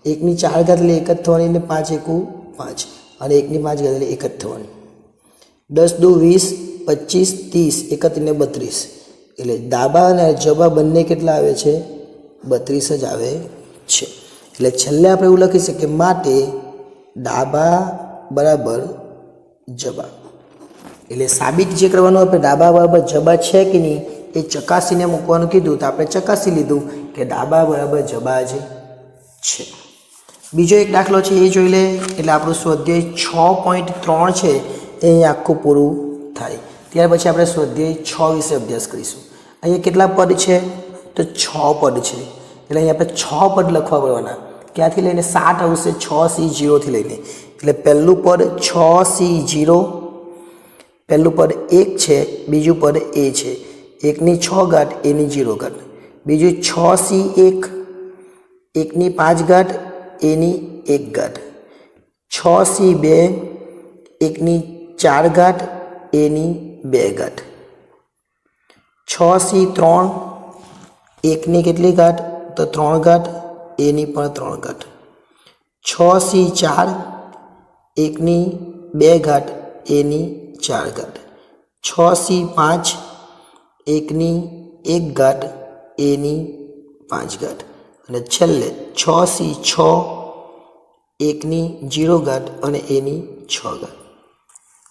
1 ની 4 ઘાત એટલે 1 જ થવાની એટલે 5 એકુ 5 અને 1 ની 5 ઘાત એટલે 1 જ થવાની 10 દુ 20 25 30 31 ને 32 એટલે ડાબા અને જબા બંને કેટલા આવે છે 32 જ આવે છે। એટલે છેલ્લે આપણે એવું લખી શકીએ માટે ડાબા બરાબર જબા એટલે સાબિત જે કરવાનું આપણે ડાબા બરાબર જબા છે કે નહીં એ ચકાસીને મૂકવાનું કીધું તો આપણે ચકાસી લીધું કે ડાબા બરાબર જબા જ છે। બીજો એક દાખલો છે એ જોઈ લે એટલે આપણું સ્વાધ્યાય 6.3 છે એ અહીં આખું પૂરું થાય। ત્યાર પછી આપણે સ્વાધ્યાય 6 વિશે અભ્યાસ કરીશું। અહીંયા કેટલા પદ છે તો 6 પદ છે એટલે અહીં આપણે 6 પદ લખવા પડવાના ક્યાંથી લઈને 7 આવશે 6C0 થી લઈને એટલે પહેલું પદ 6C0 પહેલું પદ 1 છે બીજું પદ a છે 1 ની 6 ઘાત a ની 0 ઘાત બીજું 6C1 1 ની 5 ઘાત a ની 1 ઘાત 6C2 1 ની 4 ઘાત a ની 2 ઘાત 6C3 1 ની કેટલી ઘાત તો 3 ઘાત a ની પણ 3 ઘાત 6C4 1 ની 2 ઘાત a ની 4 ઘાત 6C5 1 ની 1 ઘાત a ની 5 ઘાત અને છેલ્લે 6C6 1 ની 0 ઘાત અને a ની 6 ઘાત।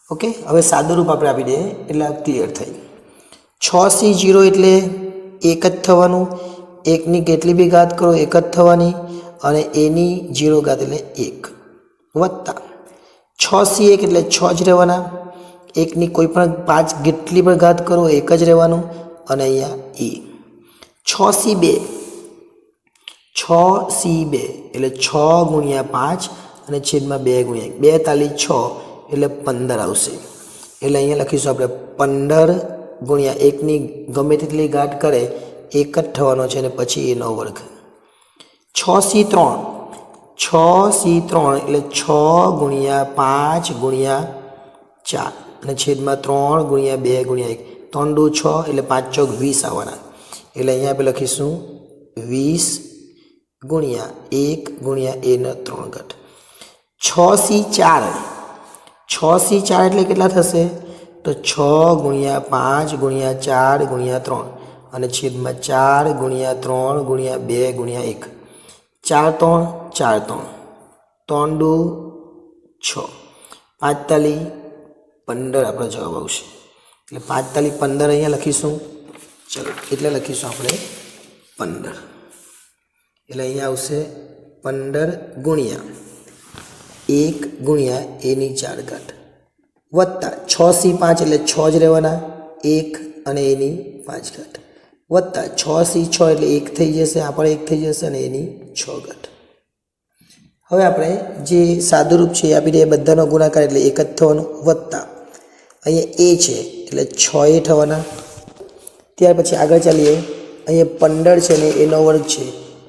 ઓકે હવે સાદું રૂપ આપણે આપી દઈએ એટલે ક્લિયર થઈ 6C0 એટલે 1 જ થવાનું 1 ની કેટલી બી ઘાત કરો 1 જ થવાની અને a ની 0 ઘાત એટલે 1 વત્તા 6C1 એટલે 6 જ રહેવાના 1 ની કોઈ પણ 5 કેટલી પણ ઘાત કરો 1 જ રહેવાનું અને અહીંયા e 6C2 એટલે 6 ગુણ્યા 5 અને છેદમાં 2 ગુણ્યા 2 તાલી 6 એટલે 15 આવશે એટલે અહીંયા લખીશું આપણે 15 ગુણ્યા 1 ની ગમે તેટલી ઘાત કરે 1 જ થવાનો છે અને પછી એનો વર્ગ 6C3 એટલે 6 ગુણ્યા 5 ગુણ્યા 4 અને છેદમાં 3 ગુણ્યા 2 ગુણ્યા 1 3 દુ 6 એટલે 5 ચોક 20 આવવાના એટલે અહીંયા આપણે લખીશું 20 ગુણ્યા 1 ગુણ્યા a ના 3 ઘાત 6C4 એટલે કેટલા થશે તો 6 ગુણ્યા 5 ગુણ્યા 4 ગુણ્યા 3 અને છેદમાં 4 ગુણ્યા 3 ગુણ્યા 2 ગુણ્યા 1 4 3 3 દુ 6 5 તાલી 15 આપણો જવાબ આવશે એટલે 5 તાલી 15 અહીંયા લખીશું ચલો એટલે લખીશું આપણે 15 એટલે અહીંયા આવશે 15 ગુણ્યા 1 ગુણ્યા a ની 4 ઘાત વત્તા 6C5 એટલે 6 જ રહેવાના 1 અને a ની 5 ઘાત વત્તા 6C6 એટલે 1 થઈ જશે આ પણ 1 થઈ જશે અને એની 6 ઘાત। હવે આપણે જે સાદુરૂપ છે એ આપી દઈએ બધાનો ગુણાકાર એટલે 1 જ થવાનું વત્તા અહીંયા a છે એટલે 6a થવાના ત્યાર પછી આગળ ચાલીએ અહીંયા 15 છે ને એનો વર્ગ છે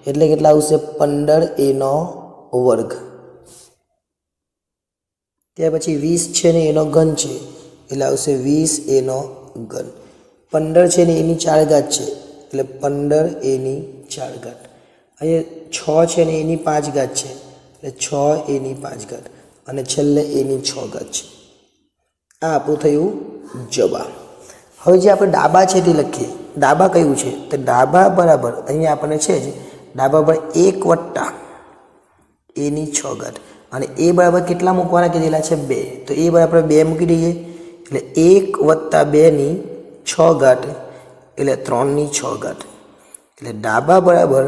એટલે કેટલા આવશે 15a નો વર્ગ ત્યાર પછી 20 છે ને એનો ઘન છે એટલે આવશે 20a નો ઘન 15 છે ને એની 4 ઘાત છે એટલે 15a ની 4 ઘાત અહીંયા 6 છે ને એની 5 ઘાત છે એટલે 6a ની 5 ઘાત અને છેલ્લે a ની 6 ઘાત છે આ આપણું થયું જવાબ। હવે જે આપણે ડાબા છે તે લખીએ ડાબા કયું છે તો ડાબા બરાબર અહીંયા આપણને છે જ ડાબા પર 1 વત્તા એની 6 ઘાત અને એ બરાબર કેટલા મૂકવાના કીધેલા છે 2 તો એ બરાબર 2 મૂકી દઈએ એટલે 1 વત્તા 2 ની 6 ઘાત એટલે 3 ની 6 ઘાત એટલે ડાબા બરાબર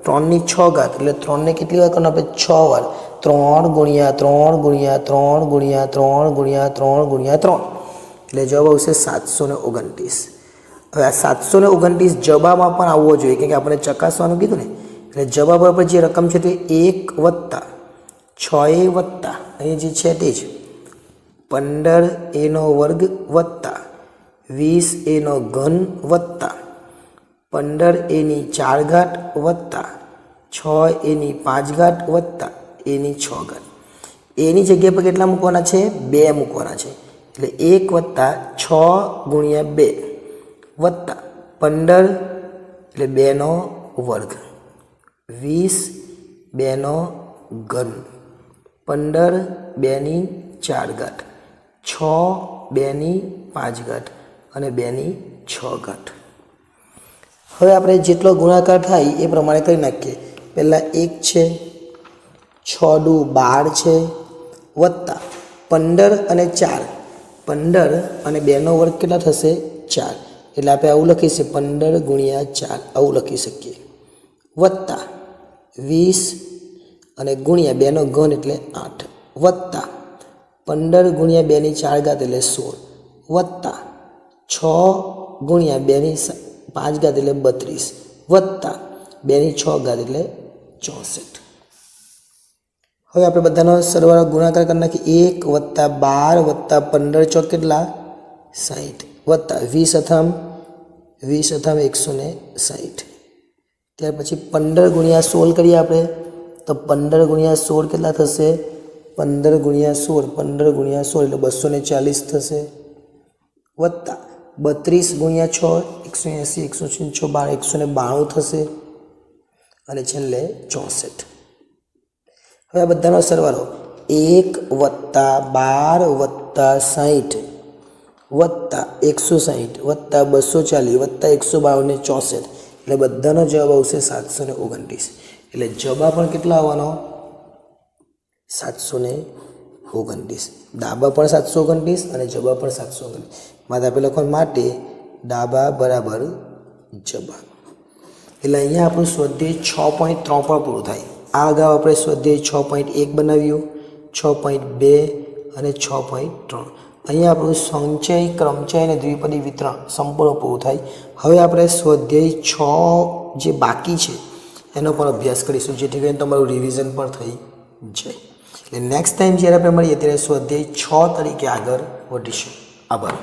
3 ની 6 ઘાત એટલે 3 ને કેટલી વાર કરવાનું આપણે 6 વાર 3 ગુણ્યા 3 ગુણ્યા 3 ગુણ્યા 3 ગુણ્યા 3 ગુણ્યા 3 એટલે જવાબ આવશે 729. હવે આ 729 જવાબમાં પણ આવવો જોઈએ કે આપણે ચકાસવાનું કીધું ને એટલે જવાબ પર જે રકમ છે તે 1 વત્તા 6a વત્તા અહીં જે છે તે જ 15a નો વર્ગ વત્તા 20a નો ઘન વત્તા 15a ની 4 ઘાત વત્તા 6a ની 5 ઘાત વત્તા a ની 6 ઘાત એની જગ્યા પર કેટલા મૂકવાના છે 2 મૂકવાના છે એટલે 1 વત્તા 6 ગુણ્યા 2 વત્તા 15 એટલે 2 નો વર્ગ 20 2 નો ઘન 15 2 ની 4 ઘાત 6 2 ની 5 ઘાત અને 2 ની 6 ઘાત હવે આપણે જેટલો ગુણાકાર થાય એ પ્રમાણે કરી નાખીએ પહેલાં 1 છે 6 દુ 12 છે વત્તા 15 અને 4 15 અને 2 નો વર્ગ કેટલા થશે 4 એટલે આપણે આવું લખી શકીએ 15 ગુણ્યા 4 આવું લખી શકીએ વત્તા 20 અને ગુણ્યા 2 નો ઘન એટલે 8 વત્તા 15 ગુણ્યા 2 ની 4 ઘાત એટલે 16 વત્તા 6 ગુણ્યા 2 ની 5 ઘાત એટલે 32 વત્તા 2 ની 6 ઘાત એટલે 64. હવે આપણે બધાનો સરવાળો ગુણાકાર કરી નાખીએ 1 વત્તા 12 વત્તા 15 ચોક કેટલા 60 વત્તા 20 અથામ 160 ત્યાર પછી 15 ગુણ્યા 16 કરીએ આપણે તો 15 ગુણ્યા 16 કેટલા થશે 15 ગુણ્યા 16 એટલે 240 થશે વત્તા 32 ગુણ્યા 6 180 186 192 થશે અને છેલ્લે 64. હવે આ બધાનો સરવાળો 1 વત્તા 12 વત્તા 60 વત્તા 160 વત્તા 240 વત્તા 192 ને 64 એટલે બધાનો જવાબ આવશે 729. એટલે જવાબ પણ કેટલા આવવાનો 729. ડાબા પણ 729 અને જવાબ પણ 729. માટે આપણે લખવા માટે ડાબા બરાબર જવાબ. એટલે અહીંયા આપણું સ્વાધ્યાય 6.3 પર પૂરું થાય. આ અગાઉ આપણે સ્વાધ્યાય 6.1 બનાવ્યું 6.2 અને 6.3. અહીંયા આપણું સંચય ક્રમચય અને દ્વિપદી વિતરણ સંપૂર્ણ પૂરું થાય. હવે આપણે સ્વાધ્યાય 6 જે બાકી છે એનો પણ અભ્યાસ કરીશું જેથી કરીને તમારું રિવિઝન પણ થઈ જાય. એટલે નેક્સ્ટ ટાઈમ જ્યારે આપણે મળીએ ત્યારે સ્વાધ્યાય 6 તરીકે આગળ વધીશું. આભાર.